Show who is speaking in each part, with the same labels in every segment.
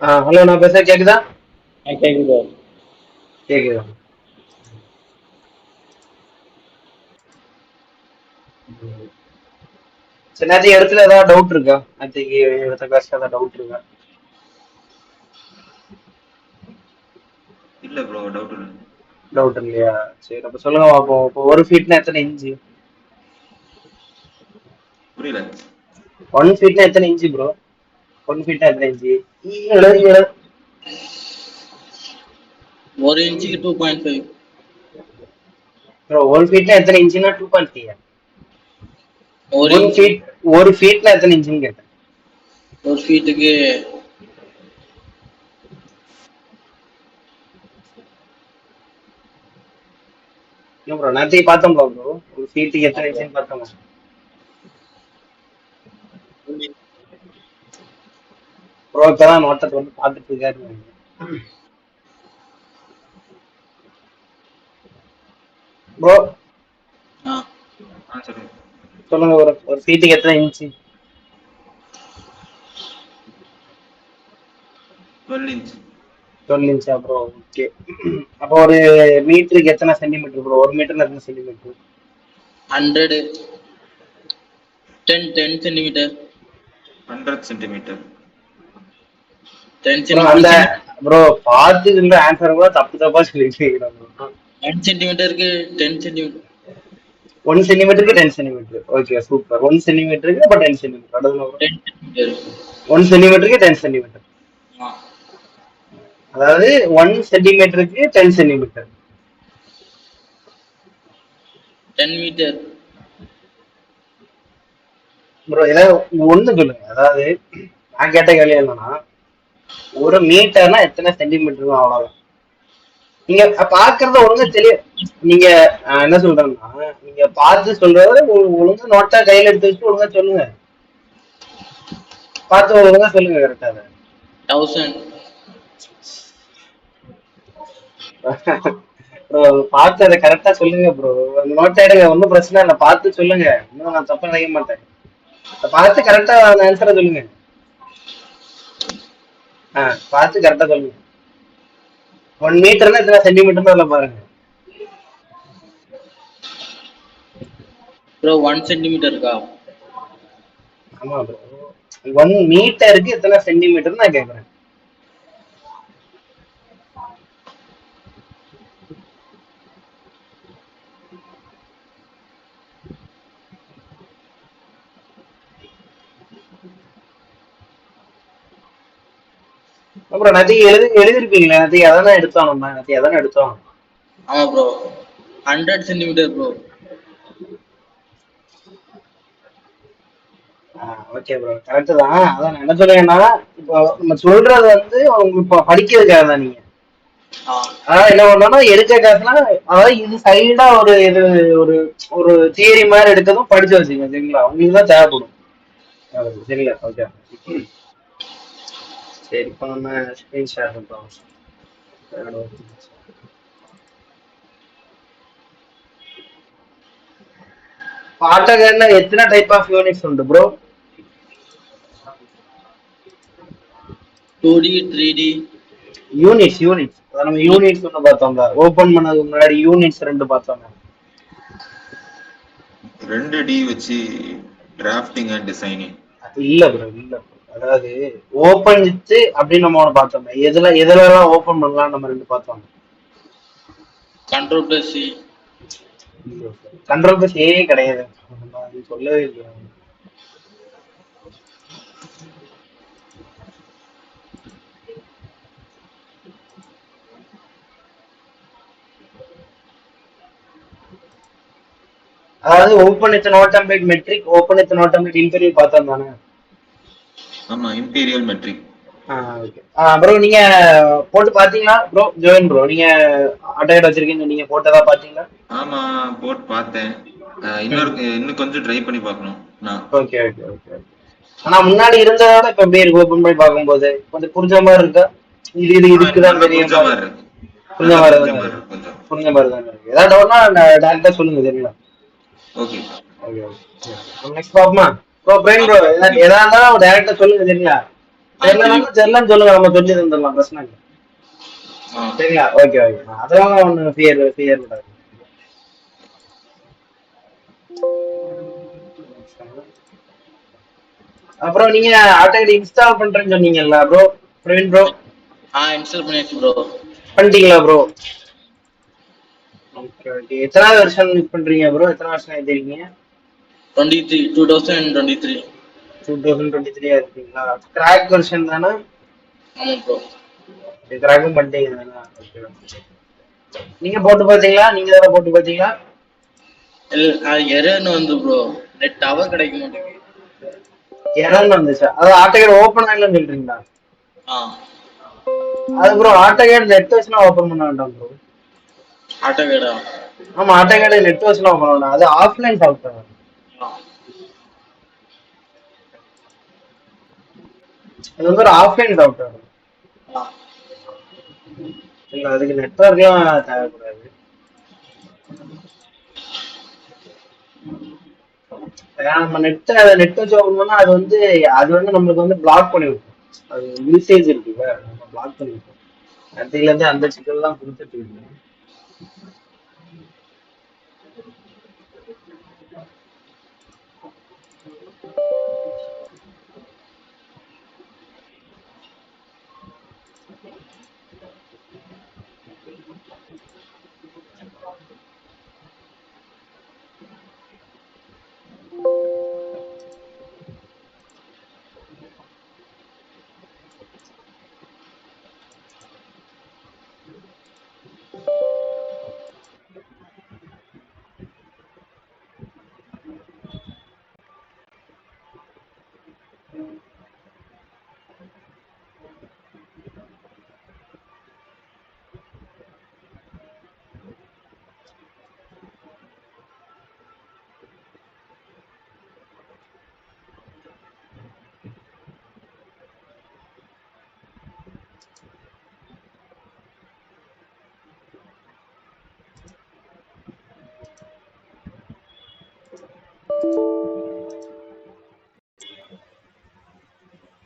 Speaker 1: Hello, நான் பேச கேக்குதா?
Speaker 2: கேக்குது.
Speaker 1: கேக்குதா? சரி, நேற்று இடத்துல ஏதாவது டவுட் இருக்கா? நேற்றுக்கு எடுத்த கிளாஸ்ல ஏதாவது டவுட் இருக்கா?
Speaker 3: இல்ல ப்ரோ, டவுட் இல்ல.
Speaker 1: டவுட் இல்லையா? சரி, அப்ப சொல்லுங்க பாப்போம். இப்போ ஒரு ஃபீட்னா எத்தனை இன்ச்சு?
Speaker 3: புரியல.
Speaker 1: 1 ஃபீட்னா எத்தனை இன்ச்சு ப்ரோ? 1 ஃபீட்னா எத்தனை இன்ச்சு? எழுது எழுது.
Speaker 2: 1 இன்ச்சுக்கு 2.5.
Speaker 1: ப்ரோ, 1 ஃபீட்னா எத்தனை இன்ச்சுனா 2.3.
Speaker 2: ஒரு
Speaker 1: ஒன்
Speaker 2: இன்ச்சு
Speaker 1: ஃபீட் ஒரு ஃபீட்னா எத்தனை இன்ச்சுன்னு கேட்டேன்.
Speaker 2: ஒரு ஃபீட்டுக்கு
Speaker 1: என்ன ப்ரோ, நேற்றுக்கு பார்த்தோம் ப்ரோ. ஒரு ஃபீட்டுக்கு எத்தனை இன்ச்சுன்னு பார்த்தோம். ப்ரோ இப்பதான் நோட்டத்தை வந்து பார்த்துட்டு இருக்காரு. ப்ரோ
Speaker 2: ஆ
Speaker 3: சொல்லுங்க.
Speaker 1: சொல்லுங்க, ஒரு ஃபீட்டுக்கு எத்தனை இன்ச்சு?
Speaker 3: 12 இன்ச்.
Speaker 1: 12 இன்ச்சா ப்ரோ? ஓகே. அப்போ ஒரு மீட்டருக்கு எத்தனை சென்டிமீட்டர் ப்ரோ? ஒரு மீட்டர்ல எத்தனை சென்டிமீட்டர்?
Speaker 2: 100 10 centimetre
Speaker 3: 100 centimetre.
Speaker 2: 10
Speaker 1: ப்ரோ அந்த
Speaker 2: சென்டிமீட்டர்
Speaker 1: ப்ரோ பார்த்து இந்த ஆன்சர் கூட தப்பு தப்பா சொல்லிட்டு
Speaker 2: 10 சென்டிமீட்டருக்கு 10 சென்டிமீட்டர்
Speaker 1: 1 சென்டிமீட்டருக்கு 10 சென்டிமீட்டர். Okay, super. 1 சென்டிமீட்டருக்கு அப்ப 10 சென்டிமீட்டர். அடுத்த
Speaker 2: 10 சென்டிமீட்டர்
Speaker 1: 1 சென்டிமீட்டருக்கு 10 சென்டிமீட்டர்.
Speaker 2: ஆ
Speaker 1: அதாவது 1 சென்டிமீட்டருக்கு 10 சென்டிமீட்டர்.
Speaker 2: 10 மீட்டர்
Speaker 1: ப்ரோ ஏதாவது ஒண்ணு சொல்லுங்க. அதாவது நான் கேட்ட கேள்வி என்னன்னா, ஒரு மீட்டர்னா எத்தனை சென்டிமீட்டர்? அவ்வளவுதான். நீங்க பாக்குறத ஒழுங்கா தெரிய. நீங்க என்ன சொல்றேன்னா, நீங்க பார்த்து சொல்றத ஒழுங்கா நோட்டா கையில எடுத்து வச்சு ஒழுங்கா சொல்லுங்க. பார்த்து ஒழுங்கா சொல்லுங்க கரெக்டா.
Speaker 2: 1000
Speaker 1: ப்ரோ பார்த்து அதை கரெக்டா சொல்லுங்க ப்ரோ. அந்த நோட்டை எடுங்க, ஒன்றும் பிரச்சனை இல்லை. பார்த்து சொல்லுங்க, இன்னும் நான் தப்பா நினைக்க மாட்டேன். அதை பார்த்து கரெக்டா அந்த ஆன்சரை சொல்லுங்க. பார்த்து கரெக்டா சொல்லுங்க. 1 மீட்டர்னா எத்தனை சென்டிமீட்டர்னு அதில் பாருங்க.
Speaker 2: ப்ரோ 1 சென்டிமீட்டருக்கா?
Speaker 1: ஆமா ப்ரோ, 1 மீட்டருக்கு எத்தனை சென்டிமீட்டர் நான் கேக்குறேன். அப்புறம் நேற்று எழுதிருப்பீங்களா? நேற்று எதனா எடுத்தோம், நம்ம நேற்று எதனா எடுத்தோம்.
Speaker 2: ஆமா bro 100 centimetre bro.
Speaker 1: Okay bro, correct தான். அதான் நான் என்ன சொல்லுவேன்னா, இப்போ நம்ம சொல்றது வந்து அவங்க இப்போ படிக்கிறதுக்காக தான். நீங்க அதாவது என்ன பண்ணோம்னா, எடுக்க காசுலாம், அதாவது இது சைடா ஒரு இது ஒரு ஒரு தியரி மாதிரி எடுக்கிறதும் படிச்சு வச்சுங்க. சரிங்களா? உங்களுக்கு தான் தேவைப்படும். சரிங்களா? ஓகே. சரி, இப்போ நம்ம ஸ்கிரீன் ஷேர் பண்றோம். பாட்டகர்ல எத்தனை டைப் ஆஃப் யூனிட்ஸ் உண்டு ப்ரோ?
Speaker 2: 2D 3D
Speaker 1: யூனிட்ஸ் நம்ம யூனிட்ஸ் ஒன்று பார்த்தோம்ல, ஓபன் பண்ணதுக்கு முன்னாடி யூனிட்ஸ் 2 பார்த்தோம்.
Speaker 3: 2D வச்சு டிராஃப்டிங் அண்ட் டிசைனிங்.
Speaker 1: இல்ல ப்ரோ, இல்ல ப்ரோ. அதாவது ஓபன் வித் அப்படின்னு நம்ம ஒன்று பார்த்தோம். எதுலலாம் ஓபன் பண்ணலாம் நம்ம 2 பார்த்தோம்.
Speaker 2: Control plus C.
Speaker 1: Control plus A கிடையாது. அது சொல்லவே இல்லை. அதாவது open with no template metric, open with no template imperial பார்த்தோம் தானே?
Speaker 3: ஆமா, இம்பீரியல் மெட்ரிக்.
Speaker 1: ஓகே. ப்ரோ நீங்க போட்டு பாத்தீங்களா ப்ரோ? ஜோயின் ப்ரோ, நீங்க அட்டைட் வச்சிருக்கீங்க, நீங்க போட்டதா பாத்தீங்களா?
Speaker 3: ஆமா, போட் பார்த்தேன். இன்னும் கொஞ்சம் ட்ரை பண்ணி பார்க்கணும் நான்.
Speaker 1: Okay okay okay. ஆனா முன்னாடி இருந்ததோட இப்ப எப்படி இருக்கு? ஓப்பன் பண்ணி பார்க்கும்போது கொஞ்சம் புரிஞ்ச மாதிரி இருக்கா? இது இது இதுக்குதான்
Speaker 3: நல்லா
Speaker 1: தெரிய
Speaker 3: புரிஞ்ச
Speaker 1: மாதிரி
Speaker 3: மாதிரி இருக்கு.
Speaker 1: புரிஞ்ச
Speaker 3: நல்லா
Speaker 1: மாதிரி
Speaker 3: புரிஞ்ச
Speaker 1: தானே
Speaker 3: மாதிரி
Speaker 1: இருக்கு?
Speaker 3: இருக்கு கொஞ்சம்.
Speaker 1: புரிஞ்ச மாதிரி தானே இருக்கு. ஏதாவது டவுட்னா டேரக்டா சொல்லுங்க. சரிங்களா?
Speaker 3: ஓகே.
Speaker 1: Okay okay. நெக்ஸ்ட் பாப்போமா ப்ரோ? பிரைன் ப்ரோ, எதா இருந்தாலும் டேரக்டா சொல்லுங்க. சரிங்களா? தெரியலன்னு சொல்லுங்க, நம்ம சொல்லி தந்துடலாம், பிரச்சனை இல்லை. சரிங்களா? ஓகே ஓகே, அதெல்லாம் ஒண்ணு ஃபியர் கூடாது. அப்புறம் நீங்க ஆட்டோகேட் இன்ஸ்டால் பண்றேன்னு சொன்னீங்கல்ல ப்ரோ, பிரவீன் ப்ரோ?
Speaker 2: இன்ஸ்டால் பண்ணியாச்சு ப்ரோ.
Speaker 1: பண்ணிட்டீங்களா ப்ரோ? Okay okay. எத்தனாவது வருஷன் யூஸ் பண்றீங்க ப்ரோ? எத்தனை வருஷம் எழுதிருக்கீங்க?
Speaker 2: 2023.
Speaker 1: 2023 இருக்கீங்களா? கிராக் வெர்ஷன் தானே?
Speaker 2: ஆமா ப்ரோ.
Speaker 1: கிராக்கும் பண்ணிட்டீங்க. நீங்க போட்டு பாத்தீங்களா? நீங்க தானே போட்டு பாத்தீங்களா?
Speaker 2: எரர்னு வந்து ப்ரோ, நெட் டவர் கிடைக்க மாட்டேங்குது.
Speaker 1: எரர்னு வந்துச்சா? அது ஆட்டோகேட் ஓபன் ஆகலன்னு சொல்றீங்களா? அது ப்ரோ ஆட்டோகேட் நெட் வச்சுனா ஓபன் பண்ண வேண்டாம் ப்ரோ.
Speaker 2: ஆட்டோகேடா?
Speaker 1: ஆமா, ஆட்டோகேட் நெட் வச்சுனா ஓபன் பண்ணணும், அது ஆஃப்லைன் சாஃப்ட்வேர். அது வந்து ஒரு ஆஃப்லைன் சாஃப்ட்வேர். இல்ல, அதுக்கு நெட்வொர்க்லாம் தேவைப்படாது. நம்ம நெட் வச்சு ஓபன் பண்ணா அது வந்து நம்மளுக்கு வந்து பிளாக் பண்ணி விடும். அது யூசேஜ் இருக்குல்ல, நம்ம பிளாக் பண்ணி விட்டோம். அதுல இருந்து அந்த சிக்கல் தான் கொடுத்துட்டு இருக்கு.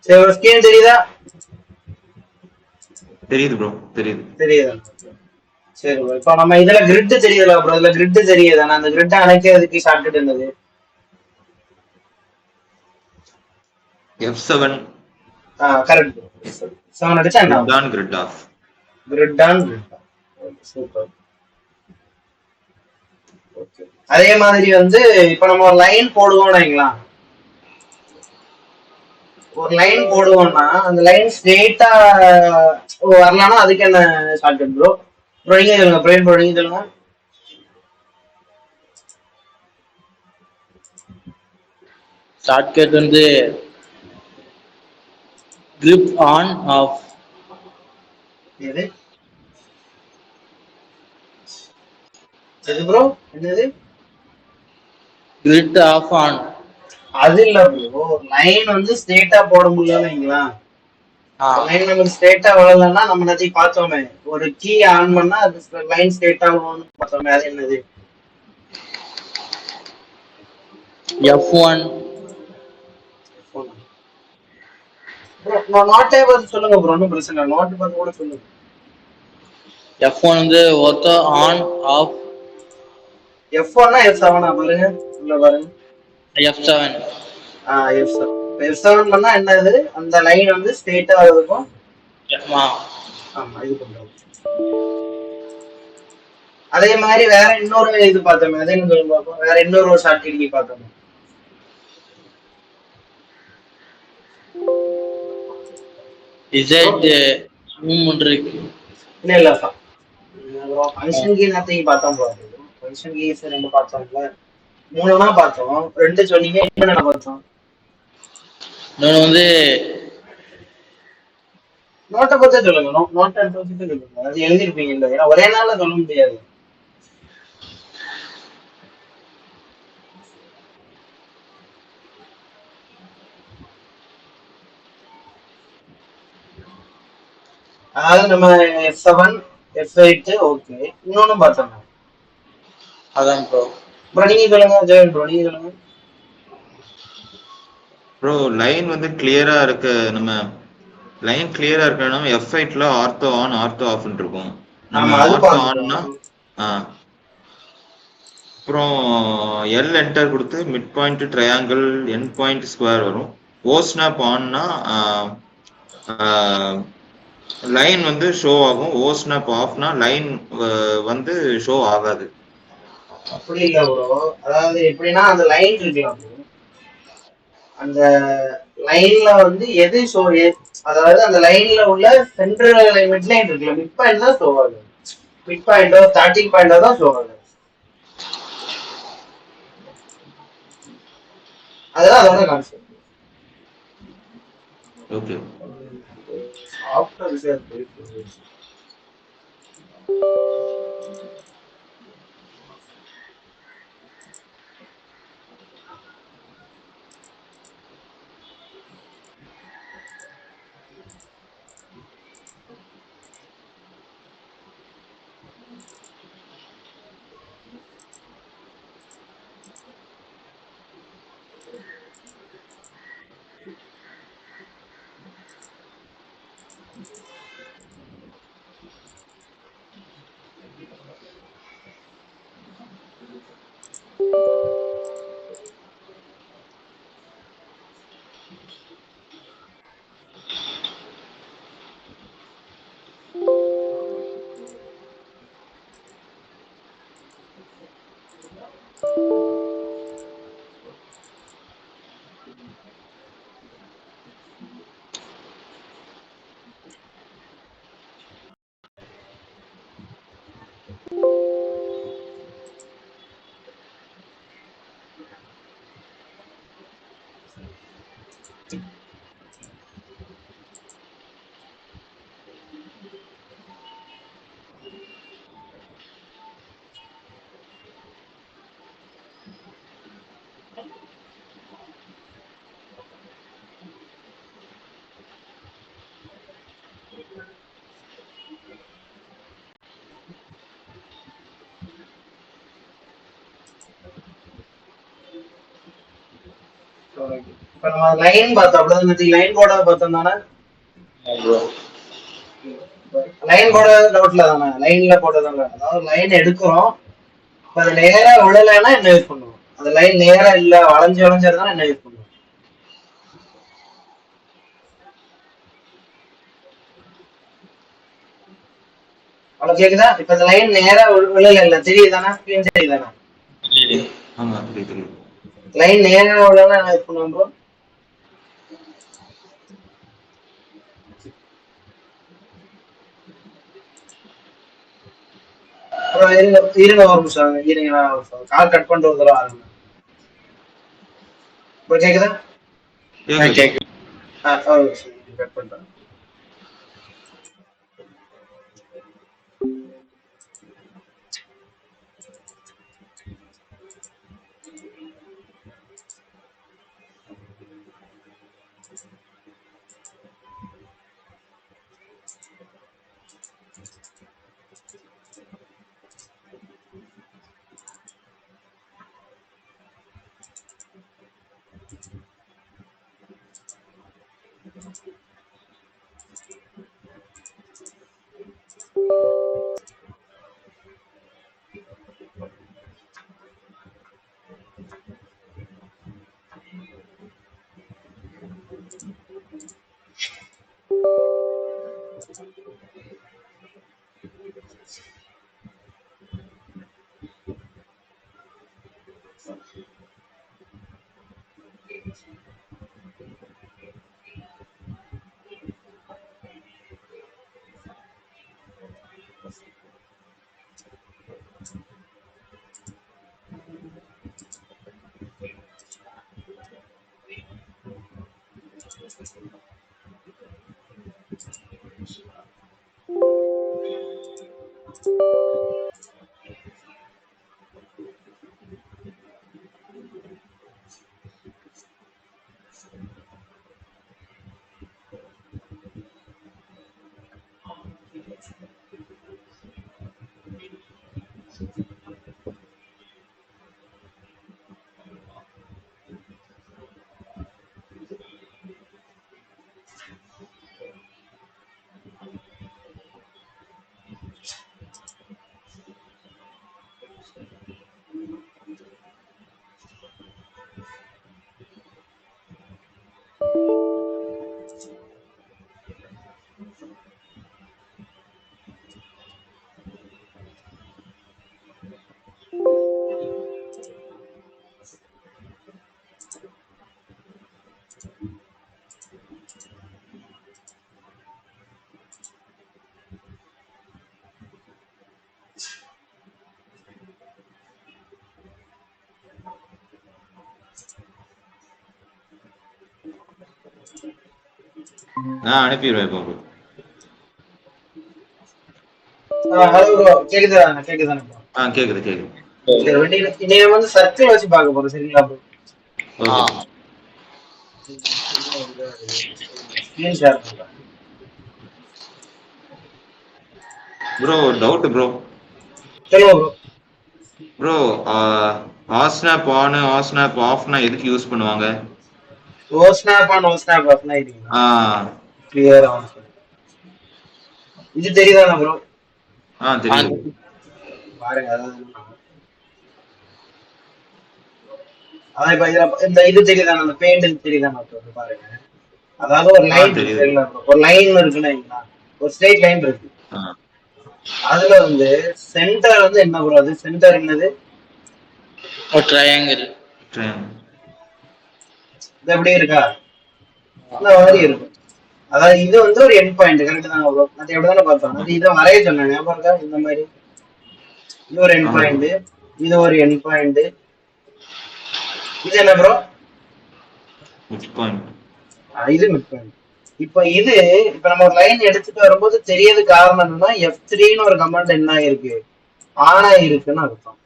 Speaker 1: சரி, ஒரு ஸ்கீம் தெரியுதா?
Speaker 3: தெரியுது ப்ரோ,
Speaker 1: தெரியுதா? சரி ப்ரோ, இப்போ நம்ம இதுல கிரிட் தெரியுதுல ப்ரோ, இதுல கிரிட் தெரியுது. நான் அந்த கிரிட் அணைக்கிறதுக்கு ஷார்ட்கட் என்னது?
Speaker 3: F7.
Speaker 1: கரெக்ட். 7 அடிச்சா என்ன?
Speaker 3: Grid off.
Speaker 1: Grid on grid off. Super. Okay. அதே மாதிரி வந்து இப்போ நம்ம ஒரு லைன் போடுவோம்னு வைங்களேன். ஒரு லைன் போடுவோம்னா அந்த லைன் ஸ்ட்ரெயிட்டா வரலாம்னா அதுக்கு என்ன ஷார்ட்கட் ப்ரோ? ப்ரோ நீங்க சொல்லுங்க, பிரேம் ப்ரோ நீங்க சொல்லுங்க.
Speaker 2: ஷார்ட்கட் வந்து grip on off.
Speaker 1: எது எது ப்ரோ? என்னது?
Speaker 2: Grid off on.
Speaker 1: அது இல்ல ப்ரோ, லைன் வந்து ஸ்ட்ரெயிட்டா போட முடியலன்னு வைங்களா. லைன் நமக்கு ஸ்ட்ரெயிட்டா வரலன்னா நம்ம நேற்றுக்கு பார்த்தோமே, ஒரு கீ ஆன் பண்ணா அது லைன் ஸ்ட்ரெயிட்டா வரும்னு பார்த்தோமே, அது என்னது?
Speaker 2: F1.
Speaker 1: ப்ரோ நோட்டே பார்த்து சொல்லுங்க ப்ரோ, ஒன்றும் பிரச்சனை இல்லை, நோட்டு பார்த்து கூட சொல்லுங்க.
Speaker 2: F1 வந்து auto on off.
Speaker 1: F1 F7 பாருங்க, உள்ள பாருங்க.
Speaker 2: F7.
Speaker 1: F7. F7 பண்ணா என்னது? அந்த லைன் வந்து ஸ்ட்ரெயிட்டா இருக்கும். ஆமா, இது பண்றோம். அதே மாதிரி வேற இன்னொரு இது பார்த்தோமே, அதே சொல்லுங்க பார்ப்போம். வேற இன்னொரு ஷார்ட்கட் கீ பார்த்தோமே. இல்ல இல்ல, ஃபங்க்ஷன் கீ நேரத்தையும் பார்த்தோம் ப்ரோ. ஃபங்க்ஷன் கீஸ் 2 பார்த்தோம்ல, 3னா பார்த்தோம், 2 சொன்னீங்க, என்ன பார்த்தோம்?
Speaker 2: நான் வந்து
Speaker 1: நோட்டை பத்தி சொல்லுங்க, நோட்டை பத்தி சொல்லுங்க, அது எழுதிருப்பீங்க இல்ல, ஏன்னா ஒரே நாள்ல சொல்ல முடியாது. அதாவது நம்ம F7 F8 ஓகே, இன்னொன்னும் பார்த்தோம்.
Speaker 2: அதான் ப்ரோ.
Speaker 1: ப்ரோ நீங்க சொல்லுங்க, ஜெயன் ப்ரோ நீங்க சொல்லுங்க.
Speaker 3: ப்ரோ லைன் வந்து கிளியரா இருக்கு, நம்ம லைன் கிளியரா இருக்கணும். F8ல ஆர்த்தோ ஆன் ஆர்த்தோ ஆஃப்னு இருக்கும். நம்ம
Speaker 1: ஆமா அது
Speaker 3: ஆர்த்தோ ஆன்னா
Speaker 1: பார்த்துட்டோம்.
Speaker 3: அப்புறம் எல் என்டர் கொடுத்து மிட் பாயிண்ட் ட்ரையாங்கிள் என் பாயிண்ட் ஸ்கொயர் வரும். ஓ ஸ்னாப் ஆன்னா லைன் வந்து ஷோ ஆகும். ஓ ஸ்னாப் ஆஃப்னா லைன் வந்து ஷோ ஆகாது.
Speaker 1: அப்படி இல்ல ப்ரோ, அதாவது எப்படின்னா அந்த லைன் இருக்கலாம் bro. அந்த லைன்ல வந்து எது ஷோ, அதாவது அந்த லைன்ல உள்ள சென்ட்ரல் மிட் லைன் இருக்குல்ல, மிட் பாயிண்ட் தான் ஷோ ஆகுது. மிட் பாயிண்டோ ஸ்டார்டிங் பாயிண்டோ தான் ஷோ ஆகுது. அதுதான் அதோட கான்செப்ட்.
Speaker 3: ஓகே.
Speaker 1: சாஃப்ட்வேர் விஷயம் போயிட்டு இப்ப நம்ம லைன் பார்த்தோம் அப்படிதான், லைன் போட பார்த்தோம் தானே. லைன் போட டவுட்ல தானே, லைன்ல போட்டதாங்க. அதாவது லைன் எடுக்கிறோம், இப்ப அது நேரா விழலைன்னா என்ன யூஸ் பண்ணுவோம்? அந்த லைன் நேரா இல்ல வளைஞ்சு வளைஞ்சிருந்தா என்ன யூஸ் பண்ணுவோம்? அவ்வளவு கேக்குதா? இப்ப இந்த லைன் நேரா விழல இல்ல, தெரியுதானா? ஸ்கிரீன் தெரியுதானா?
Speaker 3: ஆமா தெரியுது.
Speaker 1: லைன் நேரா விழலன்னா என்ன யூஸ் பண்ணுவோம் bro? அப்புறம் இருங்க இருங்க ஒரு நிமிஷம் இருங்க, நான் கால் கட் பண்ணிட்டு ஒரு தடவை ஆரம்பி. இப்போ கேக்குதா?
Speaker 3: கேக்குது.
Speaker 1: ஒரு நிமிஷம் கட் பண்றேன்.
Speaker 3: நான் அனுப்பிடுவேன் இப்போ bro.
Speaker 1: ஹலோ ப்ரோ, கேக்குதாண்ணா? கேக்குதாண்ணா ப்ரோ?
Speaker 3: கேக்குது
Speaker 1: சரி, நீங்க வந்து சர்க்கிள் வச்சு பார்க்க போறோம், சரிங்களா ப்ரோ?
Speaker 3: ஓகே
Speaker 1: ஸ்கிரீன் ஷேர் பண்றேன்.
Speaker 3: ப்ரோ. Doubt bro.
Speaker 1: சொல்லுங்க bro.
Speaker 3: Bro, osnap on osnap ஆஃப்னா எதுக்கு யூஸ் பண்ணுவாங்க?
Speaker 1: Osnap on osnap ஆஃப்னா இதுங்களா?
Speaker 3: ஆ
Speaker 1: கிளியர் ஆன். இது தெரியுதாண்ணா ப்ரோ?
Speaker 3: தெரியுது.
Speaker 1: பாருங்க, அதான் இப்ப இந்த இது தெரியுதாண்ணா? அந்த பெயிண்ட் தெரியுதாண்ணா ப்ரோ? பாருங்க, அதாவது ஒரு லைன் இருக்கு,
Speaker 3: தெரியுது.
Speaker 1: சரிங்களா ப்ரோ? ஒரு லைன் இருக்குன்னு வைங்களா, ஒரு ஸ்ட்ரெயிட் லைன் இருக்கு.
Speaker 3: ஆ
Speaker 1: அதுல வந்து சென்டர் வந்து என்ன ப்ரோ? அது சென்டர் என்னது?
Speaker 2: ஒரு ட்ரையாங்கிள்.
Speaker 1: இது எப்படி இருக்கா? இந்த மாதிரி இருக்கும். அதாவது இது வந்து ஒரு எண்ட் பாயிண்ட், கரெக்ட் தாங்க ப்ரோ? அது எப்படிதானே பார்த்தோம்? அது இதை வரைய சொன்னாங்க, ஞாபகம் இருக்கா? இந்த மாதிரி இது ஒரு எண்ட்
Speaker 3: ஆமா bro.
Speaker 1: பாயிண்ட், இது ஒரு எண்ட் பாயிண்ட். இது என்ன ப்ரோ?
Speaker 3: Mid point.
Speaker 1: இது மிட் பாயிண்ட். இப்ப நம்ம ஒரு லைன் எடுத்துட்டு வரும்போது தெரியாது. காரணம் என்னன்னா, F3ன்னு ஒரு கமாண்ட் என்ன ஆயிருக்கு, ஆனா இருக்குன்னு அர்த்தம்.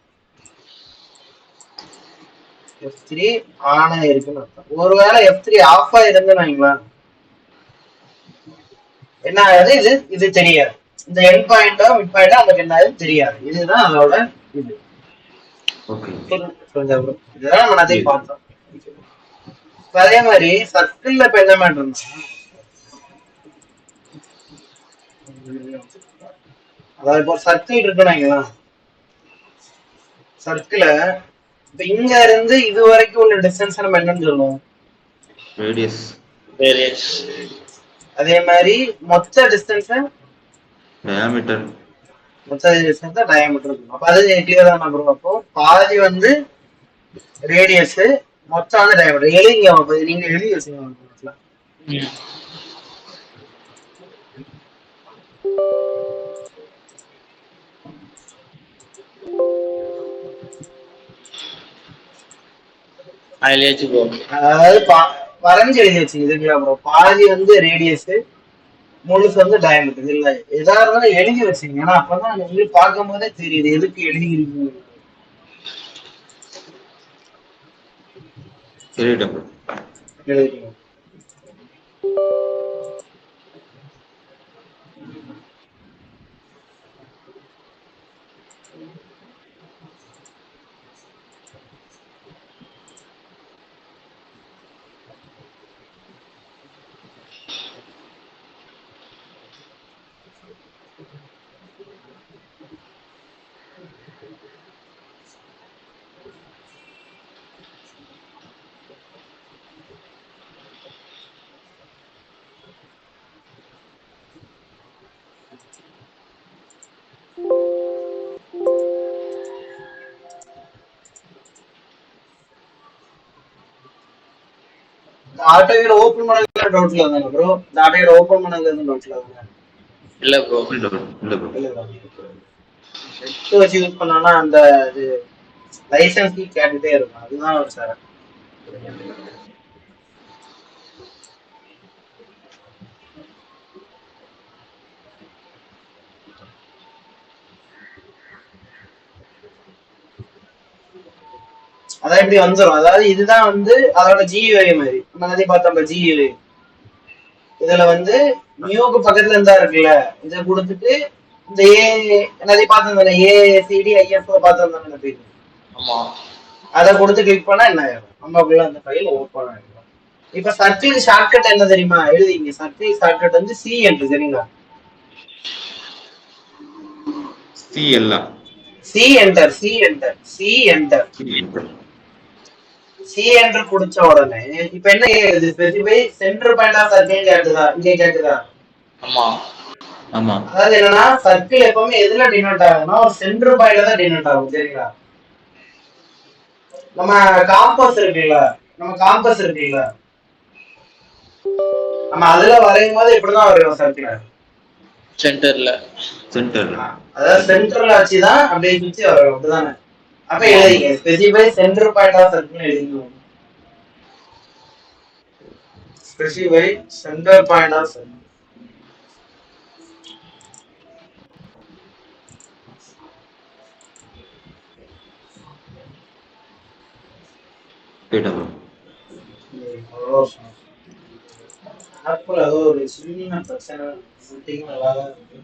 Speaker 1: F3 ஆனா இருக்குன்னு அர்த்தம். ஒருவேளை F3 ஆஃப் ஆயிருந்துன்னு வைங்களா, என்ன ஆகுது? இது தெரியாது. இந்த எண்ட் பாயிண்டோ மிட் பாயிண்டோ நமக்கு என்ன ஆகுது தெரியாது. இதுதான் அதோட இது.
Speaker 3: ஓகே.
Speaker 1: புரிஞ்சா ப்ரோ? இதுதான் நம்ம அதையும் பார்த்தோம். அதே மாதிரி சர்க்கிள்ல இப்ப என்ன பண்றோம்னா, அதாவது இப்போ சர்க்கிள் இருக்குன்னு வைங்களேன். சர்க்கிள இப்ப இங்க இருந்து இது வரைக்கும் உள்ள டிஸ்டன்ஸ் நம்ம என்னன்னு சொல்லுவோம்?
Speaker 3: ரேடியஸ்.
Speaker 1: அதே மாதிரி மொத்த டிஸ்டன்ஸ்
Speaker 3: டயாமீட்டர்.
Speaker 1: மொத்த டிஸ்டன்ஸ் டயாமீட்டர் இருக்கும். அப்ப அது கிளியர் தான் ப்ரோ. அப்போ பாதி வந்து ரேடியஸ், மொத்தம் வந்து டயாமீட்டர். எழுதிங்க, நீங்க எழுதி வச்சுங்க. அதாவது வரைஞ்சு எழுதி வச்சுங்க ப்ரோ. பாதி வந்து ரேடியஸ், முழுசு வந்து டயாமீட்டர். இல்ல எதா இருந்தாலும் எழுதி வச்சுங்க, ஏன்னா அப்பதான் உங்களுக்கு பார்க்கும் போதே தெரியுது எதுக்கு எழுதி இருக்கீங்க.
Speaker 3: எழுதிட்டேன் bro.
Speaker 1: எழுதிட்டீங்க. ஆட்டோவில் ஓபன் பண்ணதுல டவுட்ல இருந்தாங்க ப்ரோ. இந்த ஆட்டோவில் ஓபன் பண்ணதுல இருந்து டவுட்ல இருந்தாங்க.
Speaker 2: இல்ல ப்ரோ.
Speaker 1: செட் வச்சு யூஸ் பண்ணோம்னா அந்த இது லைசன்ஸ் கேட்டுட்டே இருக்கும். அதுதான் ஒரு சார். அதான் இப்படி வந்துடும். அதாவது இதுதான் வந்து அதோட GUI மாதிரி. நம்ம எல்லாத்தையும் பார்த்தோம் GUI. இதுல வந்து நியூக்கு பக்கத்துல இருந்தா இருக்குல்ல, இதை கொடுத்துட்டு இந்த எல்லாத்தையும் பார்த்தோம், ACDIF பார்த்தோம். அதை கொடுத்து கிளிக் பண்ணா என்ன ஆயிடும்? நமக்குள்ள அந்த ஃபைல் ஓப்பன் ஆயிடும். இப்ப சர்க்கிள் ஷார்ட்கட் என்ன தெரியுமா? எழுதிங்க. சர்க்கிள் ஷார்ட்கட் வந்து C என்று, சரிங்களா? C enter. C என்று குடிச்ச உடனே இப்ப என்ன கேக்குது? Specify centre point of circle கேக்குதா? இங்க கேக்குதா? அதாவது என்னன்னா, சர்க்கிள் எப்பவுமே எதுல டினோட் ஆகும்னா ஒரு சென்டர் பாயிண்ட்ல தான் டினோட் ஆகும், சரிங்களா? நம்ம காம்பஸ் இருக்குல்ல, நம்ம அதுல வரையும் போது இப்படிதான் வரையும் சர்க்கிள். சென்டர்ல அதாவது சென்டர்ல வச்சுதான் அப்படியே சுத்தி வரும், அப்படிதானே? அப்ப எழுதிங்க, specify centre point of circle எழுதிங்க. specify center point of circle.
Speaker 3: கேட்டா ப்ரோ.
Speaker 1: ஆப்பிள் அது ஒரு சின்ன பிரச்சனை. நல்லா தான் இருக்கு.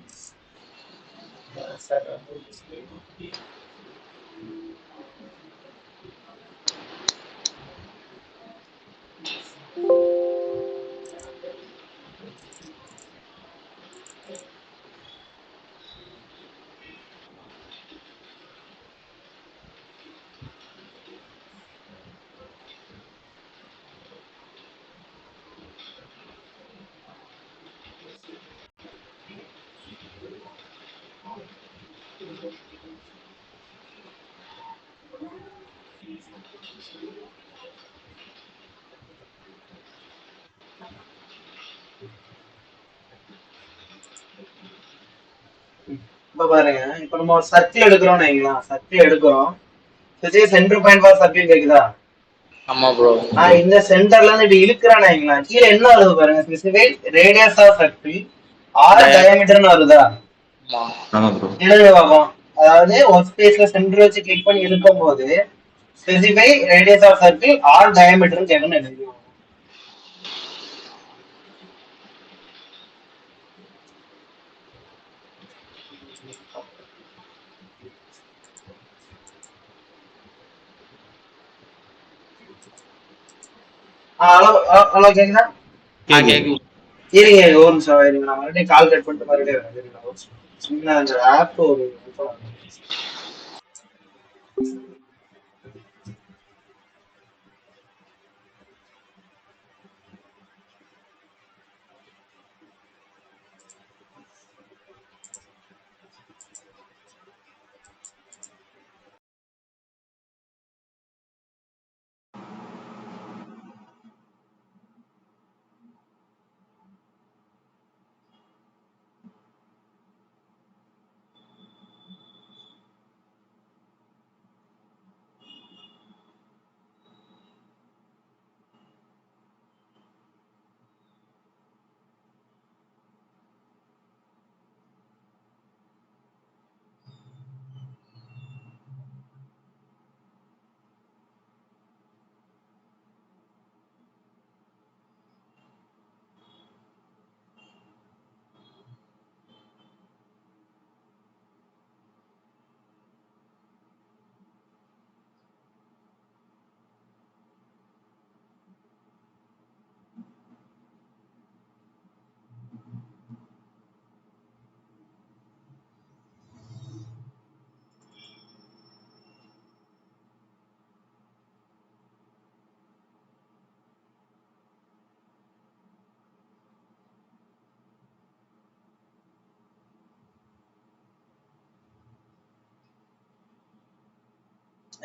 Speaker 1: இப்ப பாருங்க, இப்ப நம்ம சர்க்கிள் எடுக்கிறோம்னு வைங்களா, சர்க்கிள் எடுக்கிறோம். சென்டர் பாயிண்ட் ஃபார் சர்க்கிள் கேக்குதா?
Speaker 2: ஆமா ப்ரோ.
Speaker 1: இந்த சென்டர்ல இருந்து இப்படி இழுக்கிறான்னு வைங்களேன், கீழே என்ன வருது பாருங்க, specify radius of circle or டயாமீட்டர்னு வருதா?
Speaker 3: ஆமா ப்ரோ.
Speaker 1: எழுதுங்க பார்ப்போம். அதாவது ஒர்க் ஸ்பேஸ்ல சென்டர் வச்சு கிளிக் பண்ணி இழுக்கும் போது specify radius of circle or டயாமீட்டர்னு கேட்கணும் எழுதுவோம். ஹலோ ஹலோ, கேக்குதா?
Speaker 2: கேக்குது.
Speaker 1: இருங்க ஒரு நிமிஷம் இருங்க, நான் மறுபடியும் கால் கட் பண்ணிட்டு மறுபடியும் வரேன். சின்ன அந்த ஆப் ஒரு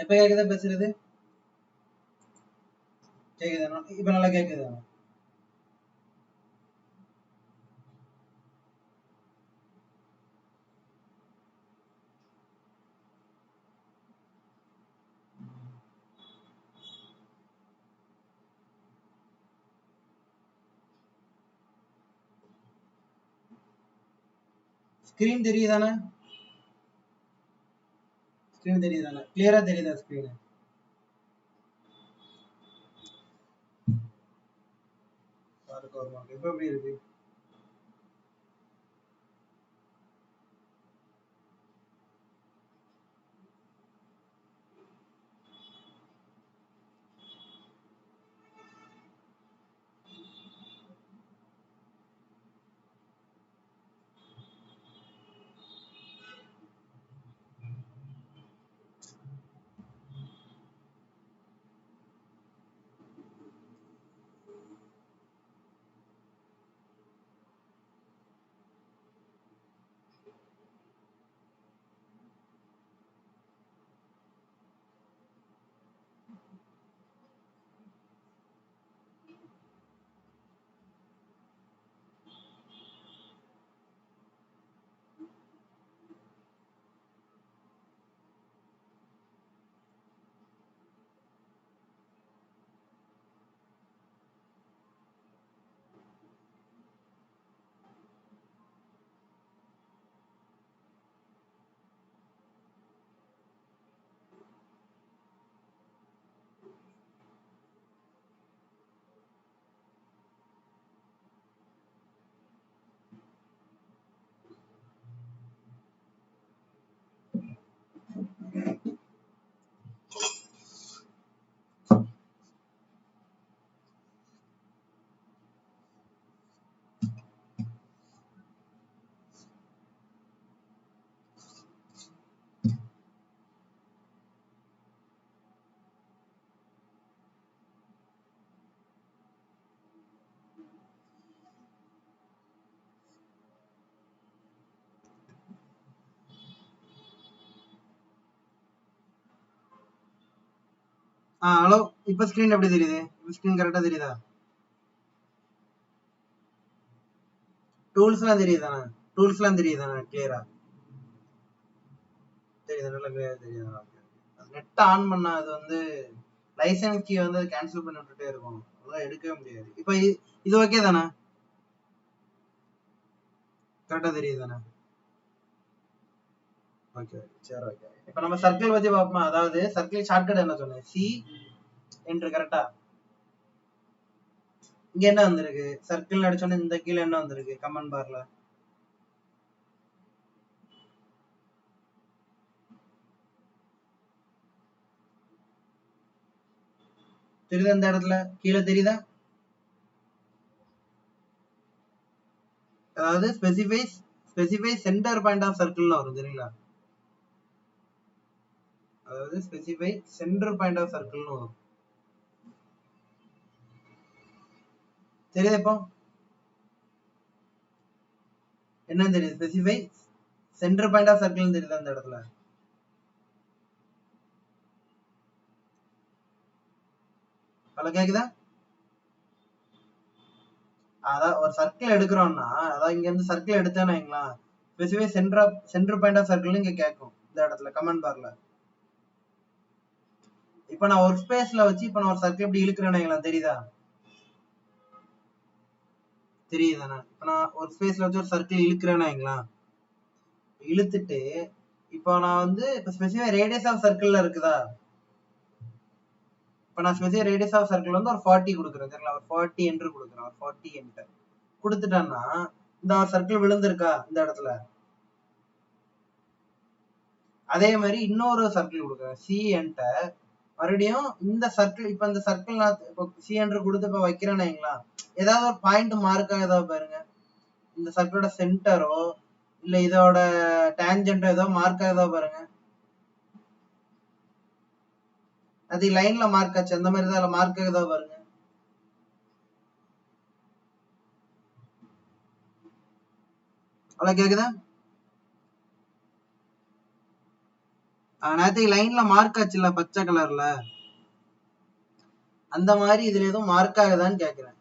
Speaker 1: இப்ப கேக்குதா பேசுறது? கேக்குதா? இப்ப நல்லா கேக்குதா? ஸ்கிரீன் தெரியுதானே? ஸ்கிரீன் தெரியுதானே? கிளியரா தெரியுதா ஸ்கிரீன்? இப்ப எப்படி இருக்கு? ஹலோ, இப்ப ஸ்கிரீன் எப்படி தெரியுது? ஸ்கிரீன் கரெக்டா தெரியுதா? டூல்ஸ்லாம் தெரியுதானே? டூல்ஸ்லாம் தெரியுதானே கிளியரா? தெரியுது, நல்லா கிளியரா தெரியுதா? நெட் ஆன் பண்ணா அது வந்து லைசன்ஸ் கீ வந்து கேன்சல் பண்ணி விட்டுட்டே இருக்கும், அதெல்லாம் எடுக்கவே முடியாது. இப்போ இது ஓகே தானே? கரெக்டா தெரியுது தானே? ஓகே, சரி ஓகே. இப்போ நம்ம சர்க்கிள் பத்தி பார்ப்போமா? அதாவது சர்க்கிள் ஷார்ட்கட் என்ன சொன்னேன்? சி என்று கரெக்டா? இங்க என்ன வந்திருக்கு? சர்க்கிள் அடிச்சோன்னே இந்த கீழே என்ன வந்திருக்கு கமெண்ட் பார்ல? தெரியுதா? இந்த இடத்துல கீழே தெரியுதா? அதாவது ஸ்பெசிஃபை சென்டர் பாயிண்ட் ஆஃப் சர்க்கிள்னு வரும், சரிங்களா? அதாவது ஸ்பெசிஃபை சென்டர் பாயிண்ட் ஆஃப் சர்க்கிள்னு வரும். தெரியுதா? இப்போ என்ன தெரியுது? Specify centre point of circle தெரியுதா அந்த இடத்துல? அவ்வளோ கேக்குதா? அதான் ஒரு சர்க்கிள் எடுக்கிறோம்னா, அதான் இங்க இருந்து சர்க்கிள் எடுத்தேன்னு வைங்களா, ஸ்பெசிஃபை சென்டர் பாயிண்ட் ஆஃப் சர்க்கிள்னு இங்க கேட்கும் இந்த இடத்துல கமெண்ட் பார்ல. இப்போ நான் ஒரு ஸ்பேஸ்ல வச்சு இப்போ நான் ஒரு சர்க்கிள் இப்படி இழுக்கிறேன்னு வைங்களா, தெரியுதா? தெரியுதானே? இப்போ நான் ஒரு ஸ்பேஸ்ல வச்சு ஒரு சர்க்கிள் இழுக்கிறேன்னு வைங்களா, இழுத்துட்டு இப்போ நான் வந்து இப்போ ஸ்பெசிஃபை ரேடியஸ் ஆஃப் சர்க்கிள்ல இருக்குதா? இப்போ நான் ஸ்பெசிஃபை ரேடியஸ் ஆஃப் சர்க்கிள் வந்து ஒரு 40 கொடுக்குறேன், சரிங்களா? ஒரு 40 என்று கொடுக்குறேன், ஒரு 40 என்டர் கொடுத்துட்டேன்னா இந்த சர்க்கிள் விழுந்திருக்கா இந்த இடத்துல? அதே மாதிரி இன்னொரு சர்க்கிள் கொடுக்குறேன், சி என்டர். மறுபடியும் இந்த சர்க்கிள், இப்ப இந்த சர்க்கிள் நான் இப்போ சி என்று கொடுத்து இப்ப வைக்கிறேன்னு வைங்களா, ஏதாவது ஒரு பாயிண்ட் மார்க் ஆகுதா பாருங்க. இந்த சர்க்கிளோட சென்டரோ இல்ல இதோட டேஞ்சென்டோ ஏதோ மார்க் ஆகுதா பாருங்க. அது லைன்ல மார்க் ஆச்சு, அந்த மாதிரி தான் மார்க் ஆகுதா பாருங்க. அவ்வளவு கேக்குதா? நேரத்துக்கு லைன்ல மார்க் ஆச்சு இல்ல பச்சை கலர்ல, அந்த மாதிரி இதுல எதுவும் மார்க் ஆகுதான்னு கேக்குறேன்.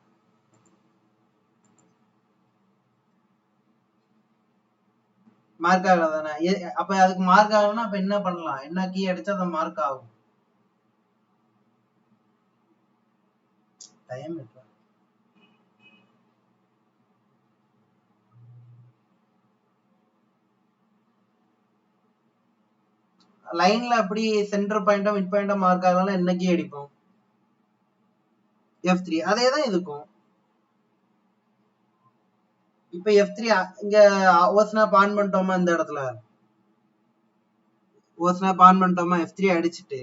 Speaker 1: மார்க் ஆகல தானே? அப்ப அதுக்கு மார்க் ஆகணும்னா அப்ப என்ன பண்ணலாம்? என்ன கீ அடிச்சா அது மார்க் ஆகும்? டைம் இல்ல. லைன்ல அப்படி சென்டர் பாயிண்டோ மிட் பாயிண்டோ மார்க் ஆகலன்னா என்ன கீ அடிப்போம்? F3. அதே தான் இதுக்கும். இப்ப F3 இங்க ஓஸ்னாப் ஆன் பண்ணிட்டோமா, இந்த இடத்துல ஓஸ்னாப் ஆன் பண்ணிட்டோமா, F3 அடிச்சுட்டு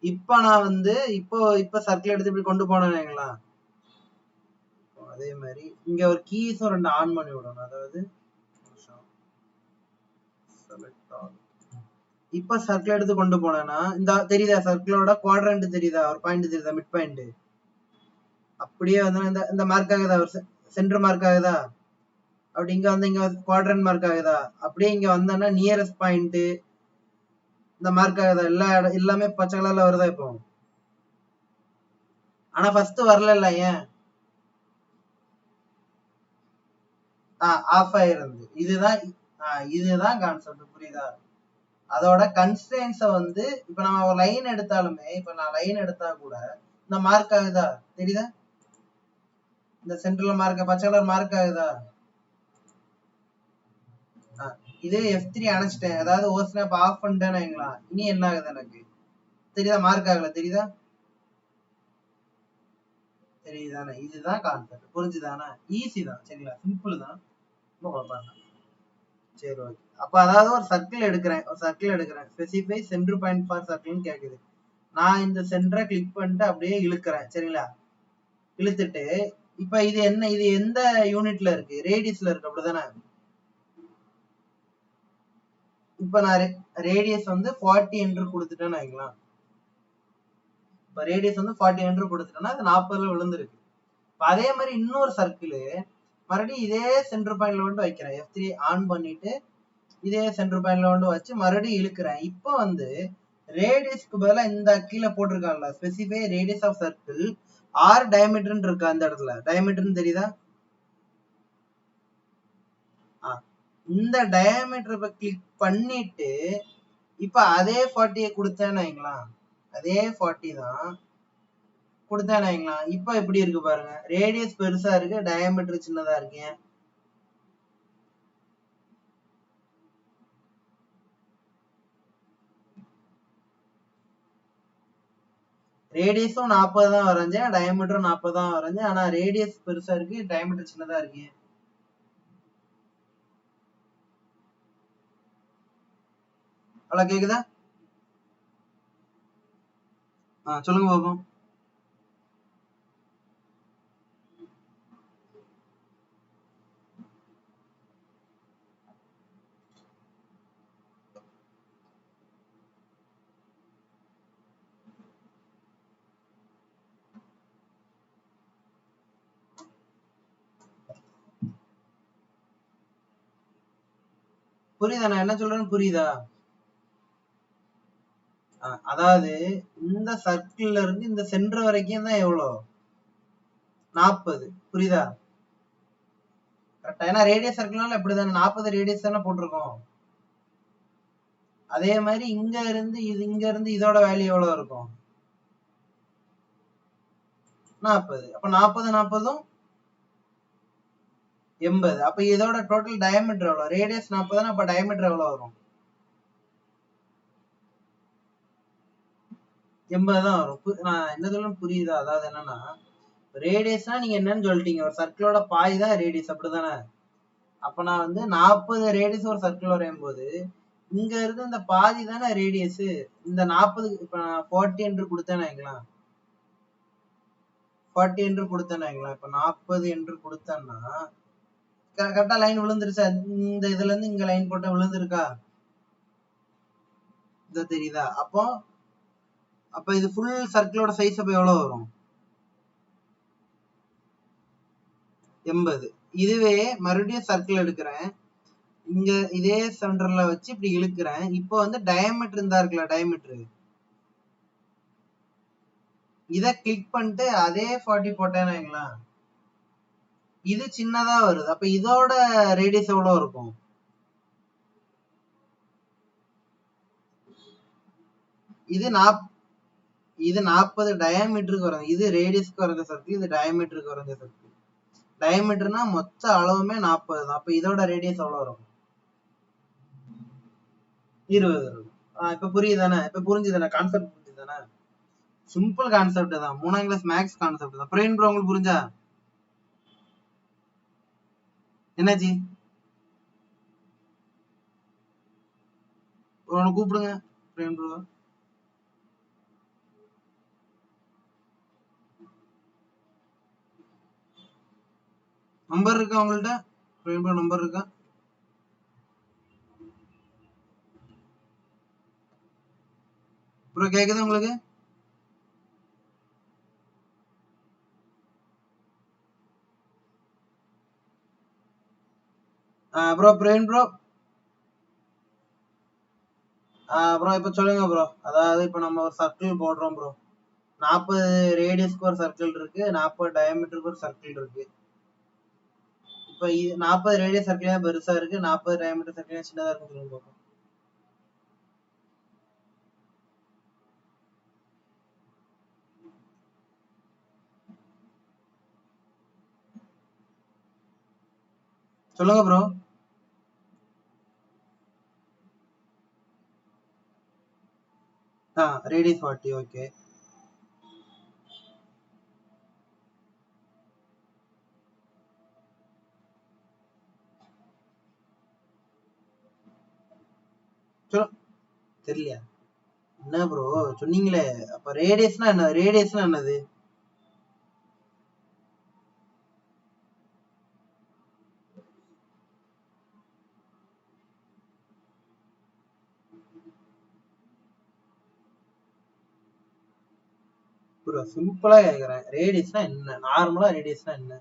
Speaker 1: இப்ப நான் வந்து இப்ப சர்க்கிள் எடுத்து இப்படி கொண்டு போனேங்களா, அதே மாதிரி இங்க ஒரு கீஸும் 2 ஆன் பண்ணி விடணும். அதாவது இப்ப சர்க்கிள் எடுத்து கொண்டு போனேன்னா இந்த தெரியுதா சர்க்கிளோட குவாட்ரண்ட் தெரியுதா, ஒரு பாயிண்ட் தெரியுதா, மிட் பாயிண்ட் அப்படியே வந்து இந்த மார்க் ஆகுதா, சென்டர் மார்க் ஆகுதா, அப்படி இங்க வந்து இங்க குவாட்ரண்ட் மார்க் ஆகுதா, அப்படியே இங்க வந்தோன்னா நியரஸ்ட் பாயிண்ட் இந்த மார்க் ஆகுதா, எல்லாமே பச்சை கலர்ல வருதா இப்போ? ஆனா ஃபர்ஸ்ட் வரல, ஏன்? ஆஃப் ஆயிருந்து. இதுதான் கான்செப்ட், புரியுதா? அதோட கன்ஸ்ட்ரெயின்ஸ வந்து இப்ப நம்ம ஒரு லைன் எடுத்தாலுமே, இப்ப நான் லைன் எடுத்தா கூட இந்த மார்க் ஆகுதா, தெரியுதா? இந்த சென்டர்ல மார்க் பச்சை கலர் மார்க் ஆகுதா? இதே F3 அணைச்சிட்டேன், அதாவது ஓஸ்னாப் ஆஃப் பண்ணிட்டேன்னு வைங்களா, இனி என்ன ஆகுது எனக்கு தெரியுதா? மார்க் ஆகல, தெரியுதா? தெரியுதானே? இதுதான் கான்செப்ட், புரிஞ்சுதானே? ஈஸி தான், சரிங்களா? சிம்பிள் தான், ரொம்ப குழப்பம். சரி ஓகே. அப்ப அதாவது ஒரு சர்க்கிள் எடுக்கிறேன் ஸ்பெசிஃபை சென்டர் பாயிண்ட் ஃபார் சர்க்கிள்னு கேக்குது. நான் இந்த சென்டரை கிளிக் பண்ணிட்டு அப்படியே இழுக்கிறேன், சரிங்களா? இழுத்துட்டு இப்ப இது என்ன, இது எந்த யூனிட்ல இருக்கு? ரேடியஸ்ல இருக்கு, அப்படிதானே? இப்ப நான் ரேடியஸ் வந்து 40 என்று கொடுத்துட்டேன்னு வைக்கலாம். இப்ப ரேடியஸ் வந்து 40 என்று கொடுத்துட்டேன்னா அது 40ல விழுந்திருக்கு. அதே மாதிரி இன்னொரு சர்க்கிள் மறுபடியும் இதே சென்டர் பாயிண்ட்ல வந்து வைக்கிறேன், F3 ஆன் பண்ணிட்டு இதே சென்டர் பாயிண்ட்ல வந்து வச்சு மறுபடியும் இழுக்கிறேன். இப்போ வந்து ரேடியஸ்க்கு பதிலா இந்த கீழே போட்டிருக்காங்கல்ல specify radius of circle or டயமீட்டர்னு இருக்கா அந்த இடத்துல டயமீட்டர்னு தெரியுதா இந்த டயாமீட்டர் இப்ப கிளிக் பண்ணிட்டு இப்ப அதே 40 கொடுத்தேன்னு வைங்களா அதே 40 தான் கொடுத்தேன்னு வைங்களா இப்ப எப்படி இருக்கு பாருங்க ரேடியஸ் பெருசா இருக்கு டயாமீட்டர் சின்னதா இருக்கு ரேடியஸும் 40 தான் வரைஞ்சேன் டயாமீட்டரும் 40 தான் வரைஞ்சேன் ஆனா ரேடியஸ் பெருசா இருக்கு டயாமீட்டர் சின்னதா இருக்கு அவ்வளோ கேக்குதா சொல்லுங்க பாப்போம் புரியுதா நான் என்ன சொல்றேன்னு புரியுதா அதாவது இந்த சர்க்கிள்ல இருந்து இந்த சென்டர் வரைக்கும் தான் எவ்வளவு 40 புரியுதா கரெக்டா ஏன்னா ரேடியஸ் சர்க்கிள்னால எப்படிதானே 40 ரேடியஸ் தானே போட்டிருக்கோம் அதே மாதிரி இங்க இருந்து இதோட வேல்யூ எவ்வளவு இருக்கும் 40 அப்ப 40 80 அப்ப இதோட டோட்டல் டயாமீட்டர் எவ்வளவு ரேடியஸ் 40 அப்ப டயாமீட்டர் எவ்வளவு வரும் 80 தான் வரும் நான் என்ன சொல்லணும் புரியுதா அதாவது என்னன்னா ரேடியஸ்னா நீங்க என்னன்னு சொல்லிட்டீங்க ஒரு சர்க்கிளோட பாய் தான் ரேடியஸ் அப்படிதானே அப்ப நான் வந்து 40 ரேடியஸ் ஒரு சர்க்கிள் வரையும் போது இங்க இருந்து இந்த பாதி தானே ரேடியஸ் இந்த 40 இப்ப நான் 40 என்று கொடுத்தேன்னு வைங்களேன் 40 என்று கொடுத்தேன்னு வைங்களேன் இப்ப 40 என்று கொடுத்தேன்னா கரெக்டா லைன் விழுந்துருச்சா இந்த இதுல இருந்து இங்க லைன் போட்டா விழுந்துருக்கா இத தெரியுதா அப்ப இது ஃபுல் சர்க்கிளோட சைஸ் அப்ப எவ்வளவு வரும் 80 இதுவே மறுபடியும் சர்க்கிள் எடுக்கிறேன் இங்க இதே சென்டர்ல வச்சு இப்படி இழுக்கிறேன் இப்போ வந்து டயாமீட்டர் இருந்தா இருக்குல்ல டயாமீட்டர் இத கிளிக் பண்ணிட்டு அதே 40 போட்டேன்னு வைங்களேன் இது சின்னதா வருது அப்ப இதோட ரேடியஸ் எவ்வளவு இருக்கும் இது 40 டயாமீட்டருக்கு வரும் இது ரேடியஸ்க்கு வரைஞ்ச சர்க்கிள் இது டயாமீட்டருக்கு வரைஞ்ச சர்க்கிள் டயாமீட்டர்னா மொத்த அளவுமே 40 தான் அப்ப இதோட ரேடியஸ் எவ்வளவு வரும் 20 இருக்கும் இப்ப புரியுதானே இப்ப புரிஞ்சுதானே கான்செப்ட் புரிஞ்சுதானே சிம்பிள் கான்செப்ட் தான் 3ஆம் கிளாஸ் மேக்ஸ் கான்செப்ட் தான் பிரேன் ப்ரோ உங்களுக்கு புரிஞ்சா என்னாச்சு உன கூப்பிடுங்க பிரேன் ப்ரோ நம்பர் இருக்கா உங்கள்ட்ட பிரேன் ப்ரோ நம்பர் இருக்கா ப்ரோ கேக்குதா உங்களுக்கு ப்ரோ பிரேன் ப்ரோ ப்ரோ இப்ப சொல்லுங்க ப்ரோ அதாவது இப்ப நம்ம ஒரு சர்க்கிள் போடுறோம் ப்ரோ 40 ரேடியஸ்க்கு ஒரு சர்க்கிள் இருக்கு 40 டயாமீட்டருக்கு ஒரு சர்க்கிள் இருக்கு இப்ப 40 ரேடியஸ் சர்க்கிள் பெருசா இருக்கு 40 டயாமீட்டர் சர்க்கிள் சின்னதா இருக்குன்னு சொல்லுங்க சொல்லுங்க ப்ரோ ரேடியஸ் 40 ஓகே தெரியலையா என்ன ப்ரோ சொன்னீங்களே அப்ப ரேடியஸ்னா என்னது ப்ரோ சிம்பிளா கேக்குறேன் ரேடியஸ்னா என்ன நார்மலா ரேடியஸ்னா என்ன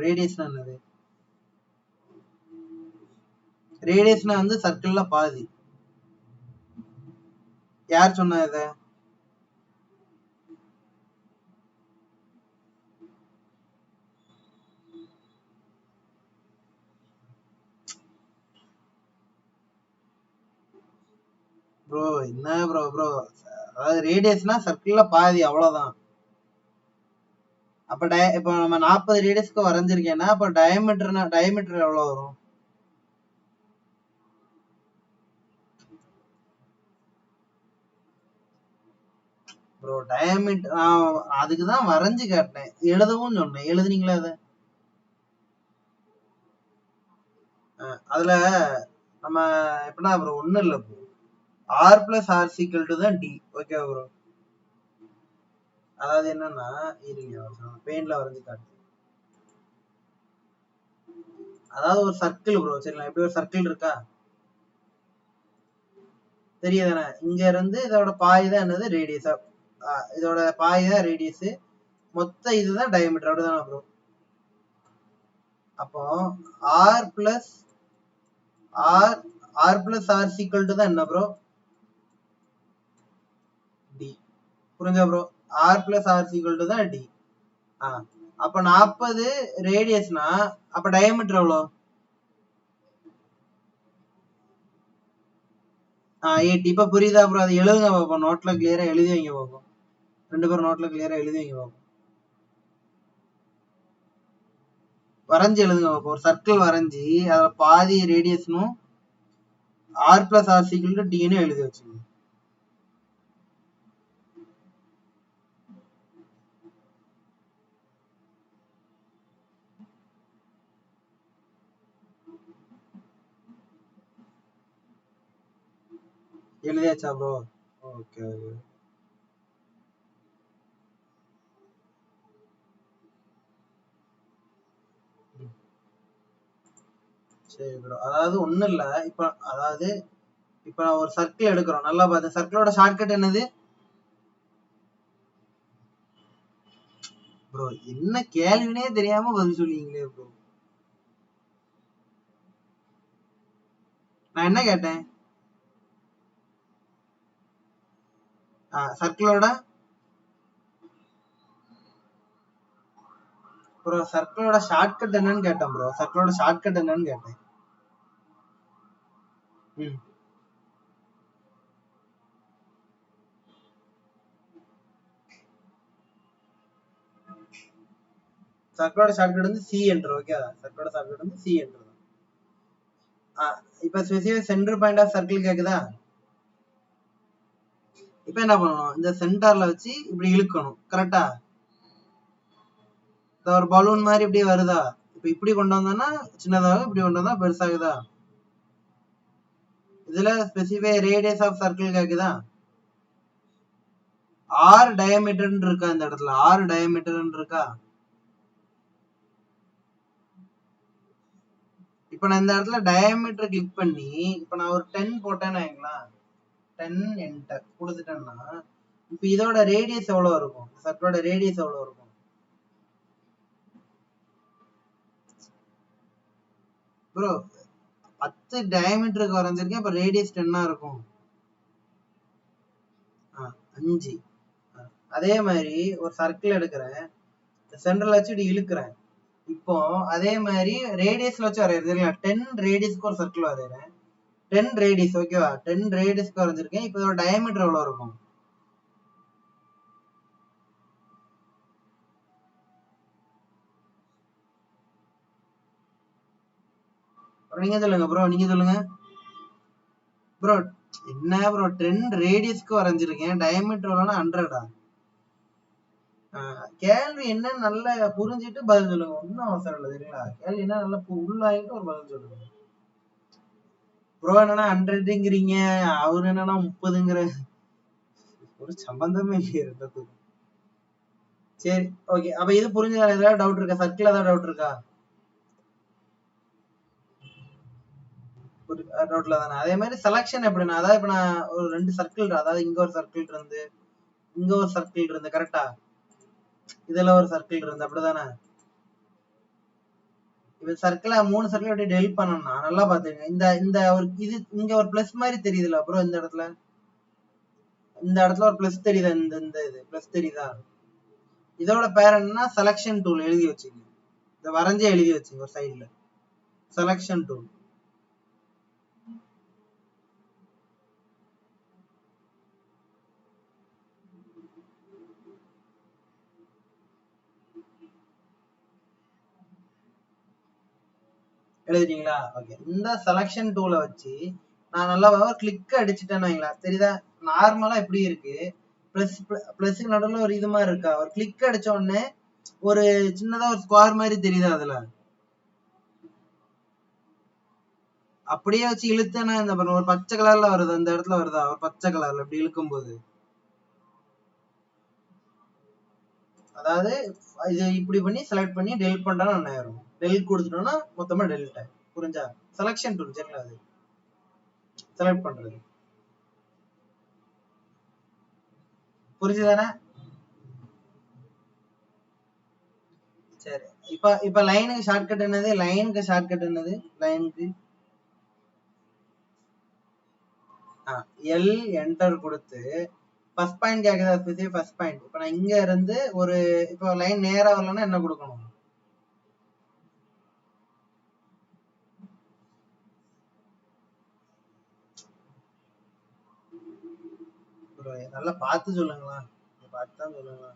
Speaker 1: ரேடியஸ்னா என்னது ரேடியஸ்னா வந்து சர்க்கிள்ல பாதி. யார் சொன்னா இத? ப்ரோ என்ன ப்ரோ அதாவது ரேடியஸ்னா சர்க்கிள்ல பாதி, அவ்வளவுதான். அப்ப இப்ப நம்ம 40 ரேடியஸ்க்கு வரைஞ்சிருக்கேன்னா அப்ப டயமீட்டர் எவ்வளவு வரும்? ப்ரோ டயமீட்டர் அதுக்குதான் வரைஞ்சு காட்டினேன், எழுதவும் சொன்னேன். எழுதுனீங்களா அத? அதுல நம்ம எப்படின்னா ப்ரோ ஒண்ணும் இல்ல bro, r plus r equal to தான் d. Okay bro. அதாவது என்னன்னா பெயிண்ட்ல வரைஞ்சு காட்டு. அதாவது ஒரு சர்க்கிள் ப்ரோ, சரிங்களா? எப்படி ஒரு சர்க்கிள் இருக்கா தெரியுதானே? இங்க இருந்து இதோட பாய் தான் என்னது ரேடியஸ், இதோட பாய் தான் ரேடியஸ், மொத்த இதுதான் டயமீட்டர், அப்படிதானே ப்ரோ? அப்போ r plus r equal to தான் என்ன ப்ரோ? d. புரிஞ்சா bro? r plus r equal to தான் d. அப்ப 40 ரேடியஸ்னா அப்ப டயமீட்டர் எவ்வளோ? 8. இப்ப புரியுதா ப்ரோ? அது எழுதுங்க பாப்போம், நோட்ல கிளியரா எழுதி வைங்க பாப்போம். 2 பேரும் நோட்ல கிளியரா எழுதி வைங்க பாப்போம். வரைஞ்சு எழுதுங்க பாப்போம். ஒரு சர்க்கிள் வரைஞ்சி அதுல பாதி ரேடியஸ்னும் r plus r equal to d ன்னு எழுதி வச்சுக்கோங்க. எழுதியாச்சா ப்ரோ? Okay okay. சரி ப்ரோ, அதாவது ஒண்ணும் இல்ல. இப்ப நான் ஒரு சர்க்கிள் எடுக்கிறோம், நல்லா பார்த்து. சர்க்கிளோட ஷார்ட்கட் என்னது ப்ரோ? என்ன கேள்வினே தெரியாம பதில் சொல்லுவீங்களே ப்ரோ. நான் என்ன கேட்டேன்? சர்க்கிளோட ப்ரோ, சர்க்கிளோட ஷார்ட்கட் என்னன்னு கேட்டேன் ப்ரோ. சர்க்கிளோட ஷார்ட்கட் என்னன்னு கேட்டேன். சர்க்கிளோட ஷார்ட்கட் வந்து சி என்டர். ஓகே, சர்க்கிளோட ஷார்ட்கட் வந்து சி என்டர். இப்ப specific centre point of circle கேக்குதா? இப்ப என்ன பண்ணணும்? இந்த சென்டர்ல வச்சு இப்படி இழுக்கணும், கரெக்டா? ஒரு பலூன் மாதிரி இப்படி வருதா? இப்ப இப்படி கொண்டு வந்தோம்னா சின்னதாக, இப்படி கொண்டு வந்தா பெருசாகுதா? இதுல ஸ்பெசிஃபை ரேடியஸ் ஆஃப் சர்க்கிள் கேக்குதா? r டயமீட்டர் இருக்கா இந்த இடத்துல? r டயமீட்டர் இருக்கா? இப்ப நான் இந்த இடத்துல டயமீட்டர் கிளிக் பண்ணி இப்ப நான் ஒரு 10 போட்டேன்னு வைங்களேன், 10 என்டர் கொடுத்துட்டேன்னா இப்ப இதோட ரேடியஸ் எவ்வளவு இருக்கும்? சர்க்கிளோட ரேடியஸ் எவ்வளவு இருக்கும் ப்ரோ? 10 டயமீட்டருக்கு வரைஞ்சிருக்கேன், அப்ப ரேடியஸ் 10 இருக்கும். 5. அதே மாதிரி ஒரு சர்க்கிள் எடுக்கிறேன், சென்டர்ல வச்சு இப்படி இழுக்கிறேன். இப்போ அதே மாதிரி ரேடியஸ்ல வச்சு வரையறது, 10 ரேடியஸ்க்கு ஒரு சர்க்கிள் வரையறேன். 10 ரேடியஸ், ஓகேவா? 10 ரேடியஸ்க்கு வரைஞ்சிருக்கேன். இப்போ இதோட டயமீட்டர் எவ்வளவு இருக்கும்? நீங்க சொல்லுங்க ப்ரோ, நீங்க சொல்லுங்க ப்ரோ. என்ன ப்ரோ, 10 ரேடியஸ்க்கு வரைஞ்சிருக்கேன், டயமீட்டர் எவ்வளவுனா 100. கேள்வி என்ன நல்லா புரிஞ்சுட்டு பதில் சொல்லுங்க, ஒன்னும் அவசரம் இல்லை, சரிங்களா? கேள்வி என்ன நல்லா உள்ளாயிட்டு ஒரு பதில் சொல்லுங்க. ப்ரோ என்னன்னா 100ங்கிறீங்க, அவரு என்னன்னா 30ங்கிற, ஒரு சம்பந்தமே இல்லையே ரெண்டுத்துக்கும். சரி ஓகே, அப்ப இது புரிஞ்சதா? ஏதாவது டவுட் இருக்கா? சர்க்கிள் ஏதாவது டவுட் இருக்கா? டவுட்ல தானே. அதே மாதிரி செலக்ஷன் எப்படின்னா, அதாவது இப்ப நான் ஒரு 2 சர்க்கிள், அதாவது இங்க ஒரு சர்க்கிள் இருந்து இங்க ஒரு சர்க்கிள் இருந்து, கரெக்டா? இதுல ஒரு சர்க்கிள் இருந்து, அப்படிதானே? இப்ப சர்க்கிள 3 சர்க்கிள் அப்படியே டெலிட் பண்ணணும்னா நல்லா பாத்துங்க. இந்த இந்த ஒரு இது இங்க ஒரு பிளஸ் மாதிரி தெரியுதுல அப்புறம் இந்த இடத்துல ஒரு பிளஸ் தெரியுதா? இந்த இது பிளஸ் தெரியுதா? இதோட பேர் என்னன்னா செலக்ஷன் டூல் எழுதி வச்சுங்க. இத வரைஞ்சே எழுதி வச்சுங்க ஒரு சைடுல செலக்ஷன் டூல். எழுதிட்டீங்களா? ஓகே. இந்த செலக்ஷன் டூலை வச்சு நான் நல்லா கிளிக் அடிச்சுட்டேன்னு வைங்களா, தெரியுதா? நார்மலா எப்படி இருக்கு, பிளஸ் பிளஸ்க்கு நடுவில் ஒரு இது மாதிரி இருக்கா, ஒரு கிளிக் அடிச்ச உடனே ஒரு சின்னதா ஒரு ஸ்கொயர் மாதிரி தெரியுதா? அதுல அப்படியே வச்சு இழுத்தேன்னா இந்த ஒரு பச்சை கலர்ல வருது, அந்த இடத்துல வருதா ஒரு பச்சை கலர்ல இப்படி இழுக்கும் போது, அதாவது இது இப்படி பண்ணி செலக்ட் பண்ணி டெலிட் பண்றா என்ன ஆயிரும், டெலிட் கொடுத்துட்டோம்னா மொத்தமா டெலிட் ஆயிடும். புரிஞ்சா? செலக்ஷன் டூல் சரிங்களா, அது செலக்ட் பண்றது. புரிஞ்சுதானே? சரி, இப்ப லைனுக்கு ஷார்ட்கட் என்னது? லைனுக்கு ஷார்ட்கட் என்னது? லைனுக்கு எல் என்டர் கொடுத்து ஃபர்ஸ்ட் பாயிண்ட் கேக்குதா? First point. இப்ப நான் இங்க இருந்து ஒரு இப்போ லைன் நேரா வரலன்னா என்ன கொடுக்கணும்? நல்லா பார்த்து சொல்லுங்களா, பார்த்து தான் சொல்லுங்களா.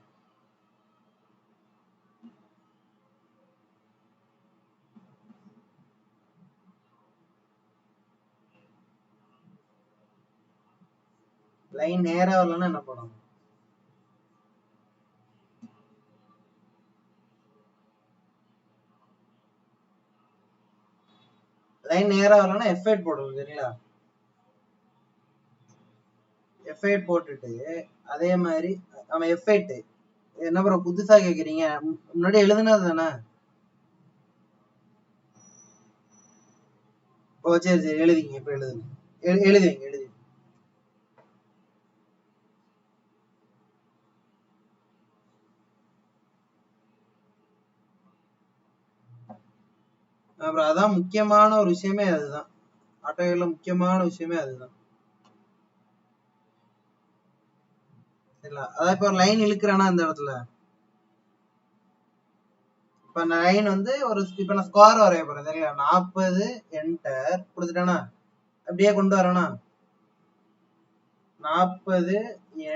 Speaker 1: லைன் நேரா வரலன்னா என்ன பண்ணணும்? லைன் நேரா வரலன்னா F8 போடணும் சரிங்களா? F8 போட்டுட்டு அதே மாதிரி நம்ம F8 என்ன ப்ரோ புதுசா கேக்குறீங்க? முன்னாடி எழுதுனது தானே? ஓ சரி சரி எழுதிங்க. இப்ப எழுதுங்க, எழுதுவீங்க எழுதி. அப்புறம் அதான் முக்கியமான ஒரு விஷயமே அதுதான், ஆட்டோல முக்கியமான விஷயமே அதுதான். அதான் இப்ப ஒரு லைன் இழுக்கிறேன்னா அந்த இடத்துல இப்ப லைன் வந்து ஒரு இப்ப நான் ஸ்கொயர் வரைய போறேன் சரிங்களா, 40 என்டர் கொடுத்துட்டேனா அப்படியே கொண்டு வரேனா, 40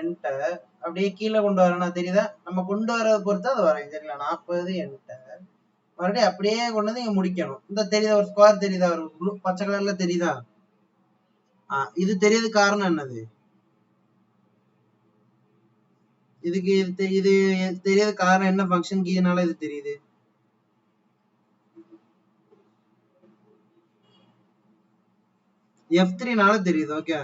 Speaker 1: என்டர் அப்படியே கீழே கொண்டு வரேனா, தெரியுதா? நம்ம கொண்டு வரதை பொறுத்து அது வரையும் சரிங்களா. 40 என்டர் மறுபடியும் அப்படியே கொண்டு வந்து இங்க முடிக்கணும். இந்த தெரியுதா ஒரு ஸ்கொயர் தெரியுதா, ஒரு ப்ளூ பச்சை கலர்ல தெரியுதா? இது தெரியுது காரணம் என்னது? இதுக்கு இது தெரியாத காரணம் என்ன? ஃபங்க்ஷன் கீனால இது தெரியுது. F3 நால தெரியுது. ஓகே,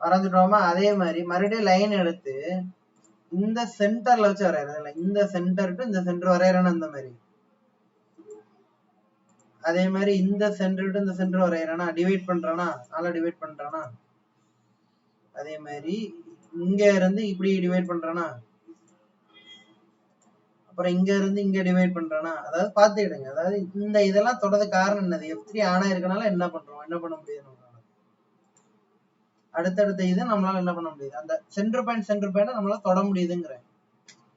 Speaker 1: வரைஞ்சிட்டோமா? அதே மாதிரி மறுபடியும் லைன் எடுத்து இந்த சென்டர்ல வச்சு வரையறேன். இந்த சென்டர் டு இந்த சென்டர் வரையறேன்னு அந்த மாதிரி, அதே மாதிரி இந்த சென்டர் டு இந்த சென்டர் வரையறேனா, டிவைட் பண்றானா, நல்லா டிவைட் பண்றானா, அதே மாதிரி இங்க இருந்து இப்படி டிவைட் பண்றானா, அப்புறம் இங்க இருந்து இங்க டிவைட் பண்றானா, அதாவது பாத்துக்கிடுங்க. அதாவது இந்த இதெல்லாம் தொடர்ந்து காரணம் என்னது? F3 ஆனா இருக்கனால என்ன பண்றோம், என்ன பண்ண முடியாது, அடுத்தடுத்த இது நம்மளால என்ன பண்ண முடியுது, அந்த சென்டர் பாயிண்ட் நம்மளால தொட முடியுதுங்கிறேன்.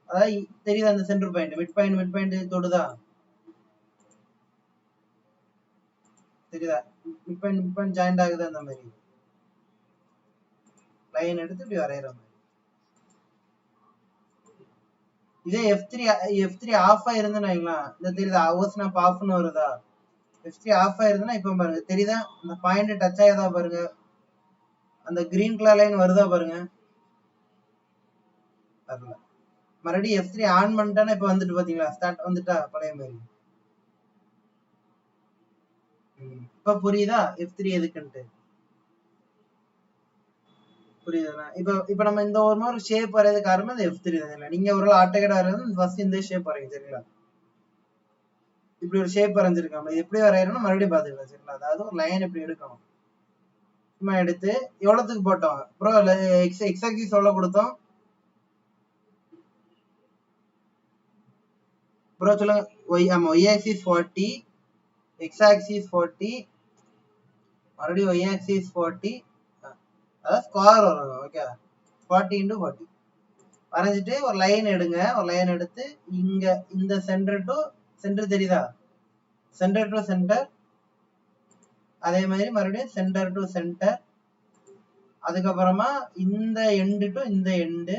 Speaker 1: அதாவது தெரியுது அந்த சென்டர் பாயிண்ட் மிட் பாயிண்ட் தொடுதா, தெரியுதா? மிட் பாயிண்ட் ஜாயிண்ட் ஆகுது. அந்த மாதிரி லைன் எடுத்து இப்படி வரைகிற மாதிரி. இதே F3 ஆஃப் ஆயிருந்துன்னு வைங்களேன், இந்த தெரியுதா ஓஸ்னாப் ஆஃப்னு வருதா, F3 ஆஃப் ஆயிருதுன்னா இப்ப பாருங்க தெரியுதா, அந்த பாயிண்ட் டச் ஆகுதா பாருங்க, அந்த கிரீன் கலர் லைன் வருதா பாருங்க, வரல. மறுபடியும் F3 ஆன் பண்ணிட்டேன்னா இப்ப வந்துட்டு பாத்தீங்களா, ஸ்டார்ட் வந்துட்டா பழைய மாதிரி. இப்ப புரியுதா F3 எதுக்குன்ட்டு? புரியுதுண்ணா? இப்ப நம்ம இந்த ஒரு மாதிரி ஷேப் வரையறது காரணம் இந்த F3 தான். நீங்க ஒரு ஆட்டோகேட் வரையறது ஃபர்ஸ்ட் இந்த ஷேப் வரையும் சரிங்களா, இப்படி ஒரு ஷேப் வரைஞ்சிருக்காம இது எப்படி வரையறோம்னா மறுபடியும் பாத்துக்கலாம் சரிங்களா. அதாவது ஒரு லைன் இப்படி எடுக்கணும், சும்மா எடுத்து எவ்வளவுக்கு போட்டோம் ப்ரோ, எக்ஸ் ஆக்சிஸ் எவ்வளவு கொடுத்தோம், ப்ரோ சொல்லுங்க. ஆமா y axis 40, x axis 40, மறுபடியும் y axis 40, அதாவது ஸ்கொயர் வரும். ஓகே, 40 into 40 வரைஞ்சிட்டு ஒரு லைன் எடுங்க. ஒரு லைன் எடுத்து இங்க இந்த சென்டர் டு சென்டர் தெரியுதா, சென்டர் டு சென்டர். அதே மாதிரி மறுபடியும் சென்டர் டு சென்டர். அதுக்கப்புறமா இந்த எண்டு டு இந்த எண்டு.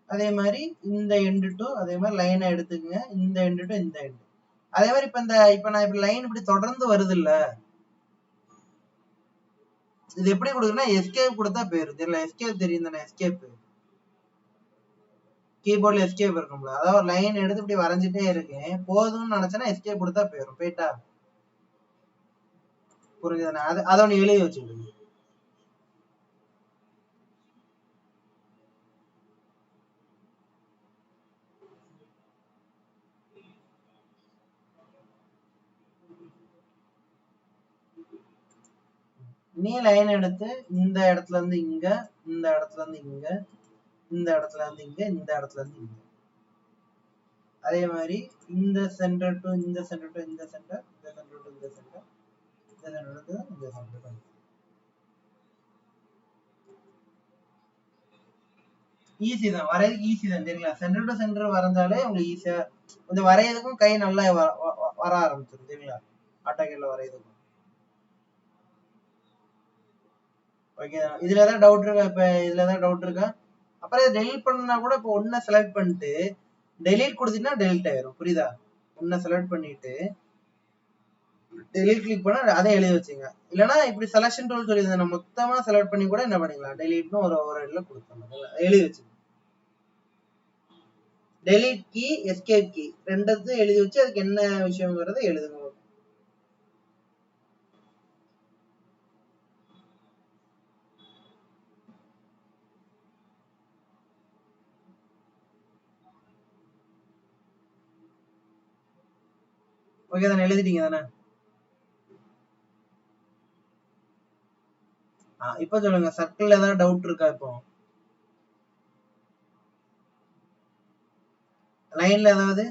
Speaker 1: அதே மாதிரி இந்த எண்டு டு அதே மாதிரி லைனை எடுத்துக்கங்க. இந்த எண்டு டு இந்த எண்டு. அதே மாதிரி இப்ப நான் இப்ப லைன் இப்படி தொடர்ந்து வருது இல்ல, இது எப்படி கொடுக்குன்னா எஸ்கேப் கொடுத்தா போயிரும். தெரியல, எஸ்கேப் தெரியும் தானே, எஸ்கேப் கீபோர்ட்ல எஸ்கேப் இருக்கும்ல. அதாவது ஒரு லைன் எடுத்து இப்படி வரைஞ்சிட்டே இருக்கேன், போதும்னு நினைச்சேன்னா எஸ்கேப் கொடுத்தா போயிரும். போயிட்டா புரிஞ்சுதானே? அதை ஒன்று எழுதி வச்சுக்கிடுங்க. நீ லைன் எடுத்து இந்த இடத்துல இருந்து இங்க, இந்த இடத்துல இருந்து இங்க, இந்த இடத்துல இருந்து இங்க, இந்த இடத்துல இருந்து இங்க. அதே மாதிரி இந்த சென்டர் டு இந்த சென்டர் டு இந்த சென்டர், இந்த சென்டர் டு இந்த சென்டர், இந்த சென்டர் டு இந்த சென்டர். ஈஸி தான், வரையதுக்கு ஈஸி தான். தெரியல, சென்டர் டு சென்டர் வரைஞ்சாலே உங்களுக்கு ஈஸியா கொஞ்சம் வரையதுக்கும் கை நல்லா வர ஆரம்பிச்சிடும். தெரியல, ஆட்டோகேட்ல வரையதுக்கும். ஓகே, இதுல ஏதாவது டவுட் இருக்கா? இப்ப இதுல ஏதாவது டவுட் இருக்கா? அப்புறம் இதை டெலிட் பண்ணா கூட இப்போ ஒன்ன செலக்ட் பண்ணிட்டு டெலிட் கொடுத்தீங்கன்னா டெலிட் ஆயிரும். புரியுதா? ஒன்ன செலக்ட் பண்ணிட்டு டெலிட் கிளிக் பண்ணா அதை எழுதி வச்சுங்க. இல்லைன்னா இப்படி செலக்ஷன் டூல் சொல்லி நம்ம மொத்தமா செலக்ட் பண்ணி கூட என்ன பண்ணிக்கலாம், டெலிட்னு ஒரு இடத்துல கொடுத்தோம், எழுதி வச்சுங்க. டெலிட் கீ, எஸ்கேப் கீ ரெண்டத்தையும் எழுதி வச்சு அதுக்கு என்ன விஷயங்கிறத எழுதுங்க. ஓகே தானே? எழுதிட்டீங்க தானே? இப்ப சொல்லுங்க, சர்க்கிள் ஏதாவது டவுட் இருக்கா? இப்போ லைன்ல ஏதாவது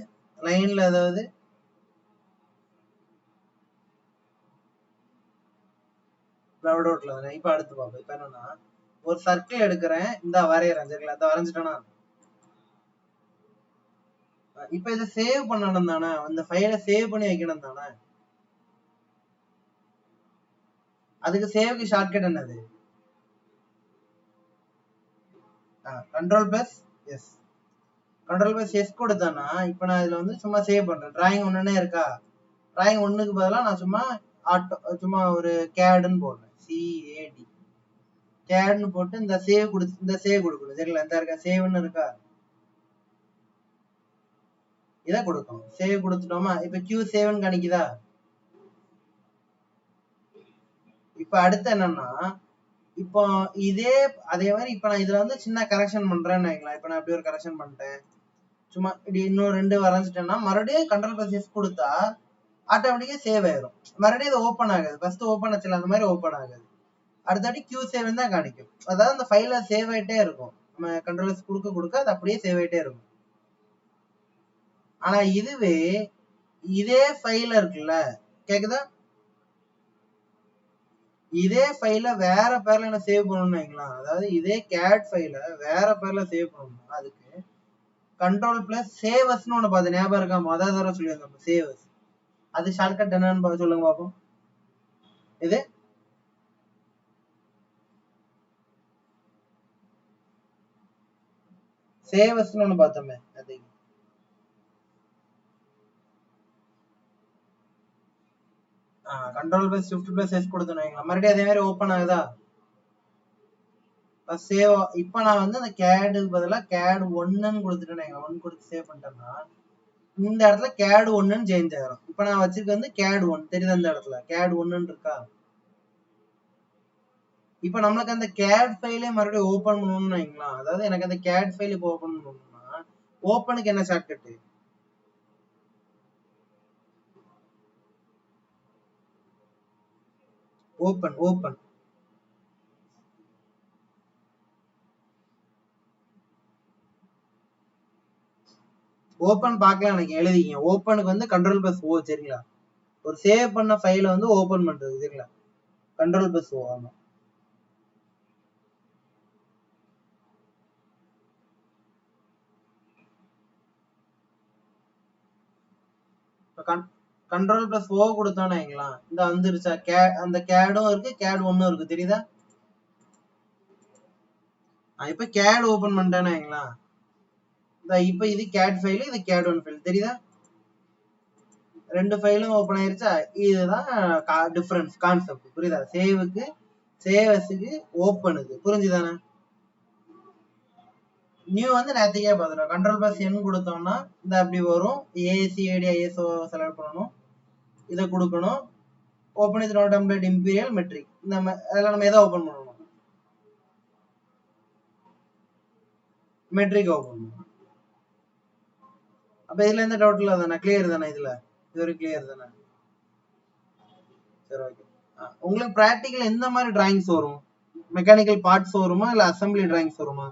Speaker 1: டவுட்ல தானே? இப்ப அடுத்து பார்ப்போம். இப்ப என்னன்னா, ஒரு சர்க்கிள் எடுக்கிறேன், இந்த வரையறேன். சரிங்களா? அதை வரைஞ்சிட்டேன்னா இப்ப இதை சேவ் பண்ணணும் தானே, அந்த ஃபைலை சேவ் பண்ணி வைக்கணும் தானே. அதுக்கு சேவ்க்கு ஷார்ட்கட் என்னது? Control plus S. Control plus S கொடுத்தானா இப்ப நான் இதுல வந்து சும்மா சேவ் பண்றேன். டிராயிங் ஒண்ணுனே இருக்கா, டிராயிங் ஒண்ணுக்கு பதிலாக நான் சும்மா ஒரு கேடுன்னு போடுறேன். சிஏடி கேடுன்னு போட்டு இந்த சேவ் கொடுக்கணும். சரிங்களா? இந்த இருக்கா சேவ்னு இருக்கா, இதை கொடுக்கணும். சேவ் கொடுத்துட்டோமா? இப்ப கியூ சேவ்னு காணிக்குதா? இப்ப அடுத்து என்னன்னா, இப்போ அதே மாதிரி இப்ப நான் இதுல வந்து சின்ன கரெக்ஷன் பண்றேன்னு வைக்கலாம். இப்ப நான் இப்படி ஒரு கரெக்ஷன் பண்ணிட்டேன், சும்மா இப்படி இன்னும் 2 வரைஞ்சிட்டேன்னா மறுபடியும் கண்ட்ரோல் பிளஸ் எஸ் கொடுத்தா ஆட்டோமேட்டிக்கா சேவ் ஆயிரும். மறுபடியும் இது ஓப்பன் ஆகாது. ஃபர்ஸ்ட் ஓப்பன் ஆச்சுல அந்த மாதிரி ஓப்பன் ஆகாது. அடுத்தாட்டி கியூ சேவ் தான் காணிக்கும். அதாவது அந்த ஃபைல சேவ் ஆயிட்டே இருக்கும். நம்ம கண்ட்ரோல் எஸ் கொடுக்க அது அப்படியே சேவ் ஆயிட்டே இருக்கும். ஆனா இதுவே இதே ஃபைல இருக்குல்ல, கேக்குதா? இதே ஃபைல வேற பேர்ல என்ன சேவ் பண்ணணும்னு வைக்கலாம். அதாவது இதே கேட் ஃபைல வேற பேர்ல சேவ் பண்ணணும். அதுக்கு கண்ட்ரோல் பிளஸ் சேவஸ்னு ஒண்ணு பார்த்து ஞாபகம் இருக்கா? மொதல் தடவை சொல்லியிருந்தோம் சேவஸ். அது ஷார்ட்கட் என்னன்னு சொல்லுங்க பாப்போம். இது சேவஸ்னு ஒண்ணு பார்த்தோமே, அது control plus shift plus S கொடுத்தோன்னு வைங்களா, மறுபடியும் அதே மாதிரி ஓப்பன் ஆகுதா? சேவ். இப்ப நான் வந்து அந்த கேடுக்கு பதிலாக கேட் ஒன்னுன்னு கொடுத்துட்டேன். 1 கொடுத்து சேவ் பண்ணிட்டேன்னா இந்த இடத்துல கேட் ஒன்னுன்னு சேஞ்ச் ஆயிரும். இப்ப நான் வச்சிருக்க வந்து கேட் 1 தெரியுது, அந்த இடத்துல கேட் ஒன்னுன்னு இருக்கா? இப்ப நம்மளுக்கு அந்த கேட் ஃபைலே மறுபடியும் ஓபன் பண்ணணும்னு வைங்களா, அதாவது எனக்கு அந்த கேட் ஃபைல் இப்போ ஓபன் பண்ணணும்னா ஓபனுக்கு என்ன ஷார்ட்கட்? ஓபன் ஓப்பன் பார்க்கலாம் எனக்கு எழுதிங்க. ஓப்பனுக்கு வந்து கண்ட்ரோல் பிளஸ் ஓ சரிங்களா. ஒரு சேவ் பண்ண ஃபைலை வந்து ஓப்பன் பண்றது சரிங்களா. கண்ட்ரோல் பிளஸ் ஓ. ஆமா கண்ட்ரோல் பிளஸ் ஓ கொடுத்தோன்னு வைங்களேன், இந்த வந்துருச்சா அந்த கேடும் இருக்கு, கேட் ஒன்னும் இருக்கு தெரியுதா. இப்ப கேட் ஓபன் பண்ணிட்டேன்னு வைங்களேன், இப்ப இது கேட் ஃபைல், இது கேட் ஒன் ஃபைல் தெரியுதா. ரெண்டு ஃபைலும் ஓபன் ஆயிருச்சா. இதுதான் டிஃபரன்ஸ் கான்செப்ட் புரியுதா. சேவுக்கு சேவஸுக்கு ஓப்பனுக்கு புரிஞ்சுதானே. நியூ வந்து நேரத்துக்கே பார்த்துட்டோம். கண்ட்ரோல் பிளஸ் என் கொடுத்தோம்னா இந்த அப்படி வரும். ஏசிஏடி ஐஎஸ்ஓ செலக்ட் பண்ணணும், இதை கொடுக்கணும். Open is not template imperial metric, இந்த அதெல்லாம் நம்ம எதை ஓபன் பண்ணணும், மெட்ரிக் ஓபன் பண்ணணும். அப்ப இதுல எந்த டவுட் இல்ல தானே, கிளியர் தானே, இதுல இது ஒரு கிளியர் தானே. சரி ஓகே. உங்களுக்கு பிராக்டிகல் எந்த மாதிரி டிராயிங்ஸ் வரும், மெக்கானிக்கல் பார்ட்ஸ் வருமா இல்ல அசம்பிளி டிராயிங்ஸ் வருமா.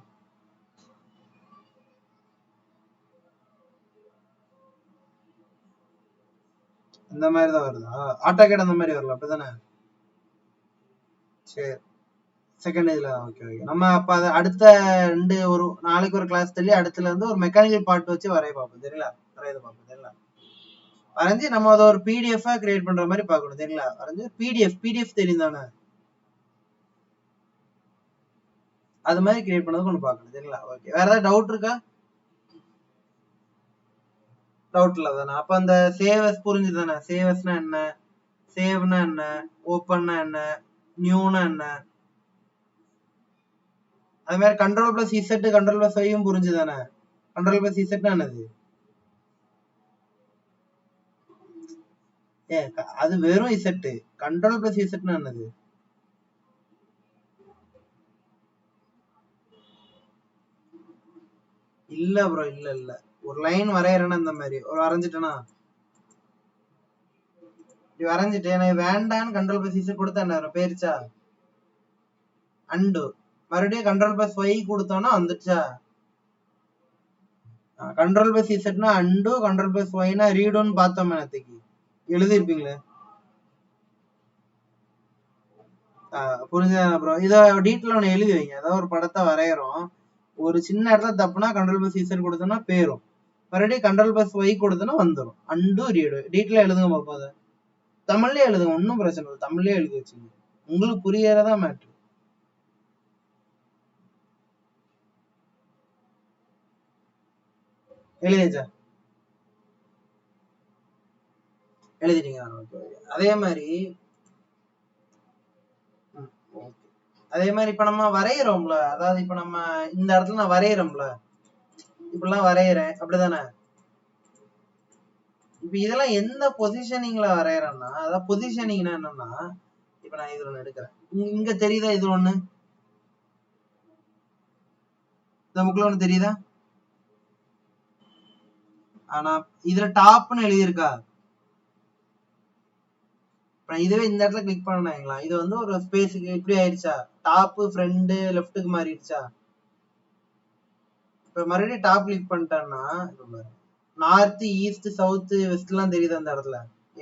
Speaker 1: இந்த மாதிரி தான் வருதா, ஆட்டோகேட் அந்த மாதிரி வரல அப்படிதானே. சரி செகண்ட் இதுல ஓகே ஓகே. நம்ம அப்ப அதை அடுத்த ஒரு நாளைக்கு ஒரு கிளாஸ் தள்ளி அடுத்துல இருந்து ஒரு மெக்கானிக்கல் பார்ட் வச்சு வரைய பார்ப்போம் சரிங்களா. வரையது பார்ப்போம் சரிங்களா. வரைஞ்சி நம்ம அதை ஒரு பிடிஎஃப் கிரியேட் பண்ற மாதிரி பார்க்கணும் சரிங்களா. வரைஞ்சி பிடிஎஃப் தெரியும் தானே, அது மாதிரி கிரியேட் பண்ணதுக்கு ஒன்று பார்க்கணும் சரிங்களா. ஓகே வேற ஏதாவது டவுட் இருக்கா. டவுட் இல்ல தானே. அப்ப அந்த சேவஸ் புரிஞ்சு தானே. சேவஸ்னா என்ன, சேவ்னா என்ன, ஓப்பன்னா என்ன, நியூனா என்ன. அது மாதிரி control plus Z control plus ஐயும் புரிஞ்சு தானே. கண்ட்ரோல் பிளஸ் இசட்னா என்னது, அது வெறும் இசட். கண்ட்ரோல் பிளஸ் இசட்னா என்னது, இல்ல ப்ரோ இல்ல இல்ல. ஒரு லைன் வரையறேன்னா இந்த மாதிரி ஒரு வரைஞ்சிட்டேனா, வரைஞ்சிட்டு எனக்கு வேண்டான்னு கண்ட்ரோல் பிளஸ் இசட் கொடுத்தா என்ன பேருச்சா, அண்டு. மறுபடியும் கண்ட்ரோல் பிளஸ் ஒய் கொடுத்தோம்னா வந்துச்சா. கண்ட்ரோல் பிளஸ் இசட்னா அண்டு, கண்ட்ரோல் பிளஸ் ஒய்னா ரீடுன்னு பார்த்தோம் நேரத்துக்கு எழுதிருப்பீங்களே. புரிஞ்சா ப்ரோ. இதை டீட்டெயில் ஒன்று எழுதி வைங்க. ஏதாவது ஒரு படத்தை வரைகிறோம், ஒரு சின்ன இடத்துல தப்புனா கண்ட்ரோல் பிளஸ் இசட் கொடுத்தோம்னா பேரும், மறுபடியும் கண்ட்ரோல் பிளஸ் ஒய் கொடுத்தோம்னா வந்துடும். அண்டு ரீடு டீட்டெயிலாக எழுதுங்க பார்ப்போம். அதை தமிழ்லேயே எழுதுங்க, ஒன்றும் பிரச்சனை இல்லை, தமிழ்லேயே எழுதி வச்சுங்க, உங்களுக்கு புரியறதா மேட்ரு. எழுதிச்சா, எழுதிட்டீங்க. அதே மாதிரி இப்ப நம்ம வரைகிறோம்ல, அதாவது இப்ப நம்ம இந்த இடத்துல நான் வரைகிறோம்ல, இப்படிலாம் வரைகிறேன் அப்படிதானே. இப்ப இதெல்லாம் எந்த பொசிஷனிங்ல வரைகிறேன்னா, அதாவது பொசிஷனிங்னா என்னன்னா, இப்ப நான் இது ஒண்ணு எடுக்கிறேன், இங்க தெரியுதா, இது ஒண்ணு இந்த புக்ல ஒண்ணு தெரியுதா. ஆனா இதுல டாப்னு எழுதியிருக்கா. இதுவே இந்த இடத்துல கிளிக் பண்ணாங்களா, இது வந்து ஒரு ஸ்பேஸுக்கு இப்படி ஆயிடுச்சா, டாப் ஃப்ரண்ட் லெஃப்ட்டுக்கு மாறிடுச்சா. இப்ப மறுபடியும் டாப் கிளிக் பண்ணிட்டேன்னா நார்த் ஈஸ்ட் சவுத் வெஸ்ட் எல்லாம் தெரியுது அந்த இடத்துல,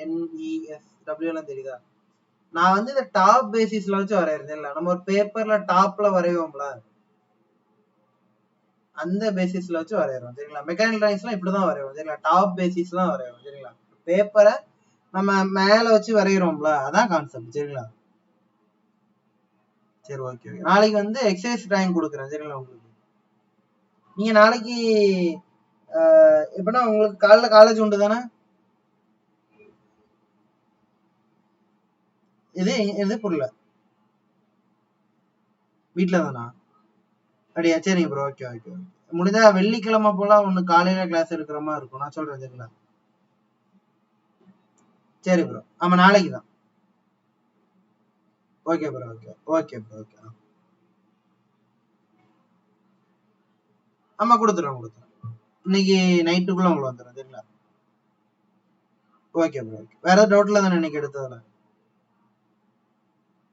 Speaker 1: NESW எல்லாம் தெரியுதா. நான் வந்து இந்த டாப் பேசிஸ்ல வச்சு வரையறது இல்ல, நம்ம ஒரு பேப்பர்ல டாப்ல வரைவோம்ல, அந்த பேசிஸ்ல வச்சு வரையறோம் சரிங்களா. மெக்கானிக்கல் டிராயிங்ஸ்லாம் இப்படிதான் வரைவோம் சரிங்களா, டாப் பேசிஸ்லாம் வரைவோம் சரிங்களா. பேப்பரை நம்ம மேல வச்சு வரைகிறோம்ல, அதான் கான்செப்ட் சரிங்களா. சரி ஓகே. நாளைக்கு வந்து எக்ஸசைஸ் டிராயிங் கொடுக்குறேன் சரிங்களா. உங்களுக்கு நீங்க நாளைக்கு எப்படின்னா உங்களுக்கு காலைல காலேஜ் உண்டு தானே. இது புரியல, வீட்டுல தானா. அப்படியா, சரிங்க ப்ரோ. Okay okay. முடிஞ்சா வெள்ளிக்கிழமை போல ஒண்ணு காலையில கிளாஸ் எடுக்கிற மாதிரி இருக்கும், நான் சொல்றேன் சரிங்களா. சரி ப்ரோ. ஆமா நாளைக்கு தான். Okay bro. Okay okay bro. Okay ஆமா கொடுத்துறேன். இன்னைக்கு நைட்டுக்குள்ள உங்களுக்கு வந்துடும் சரிங்களா. Okay bro. ஓகே வேற ஏதாவது டவுட்ல தானே இன்னைக்கு எடுத்ததுல.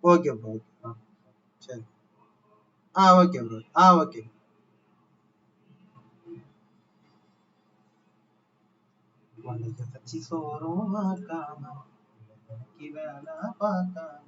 Speaker 1: Okay bro. ஓகே சரி. Okay bro. ஓகே. பழைய கச்சி சோறும் ஆக்காம வேலை பார்க்காம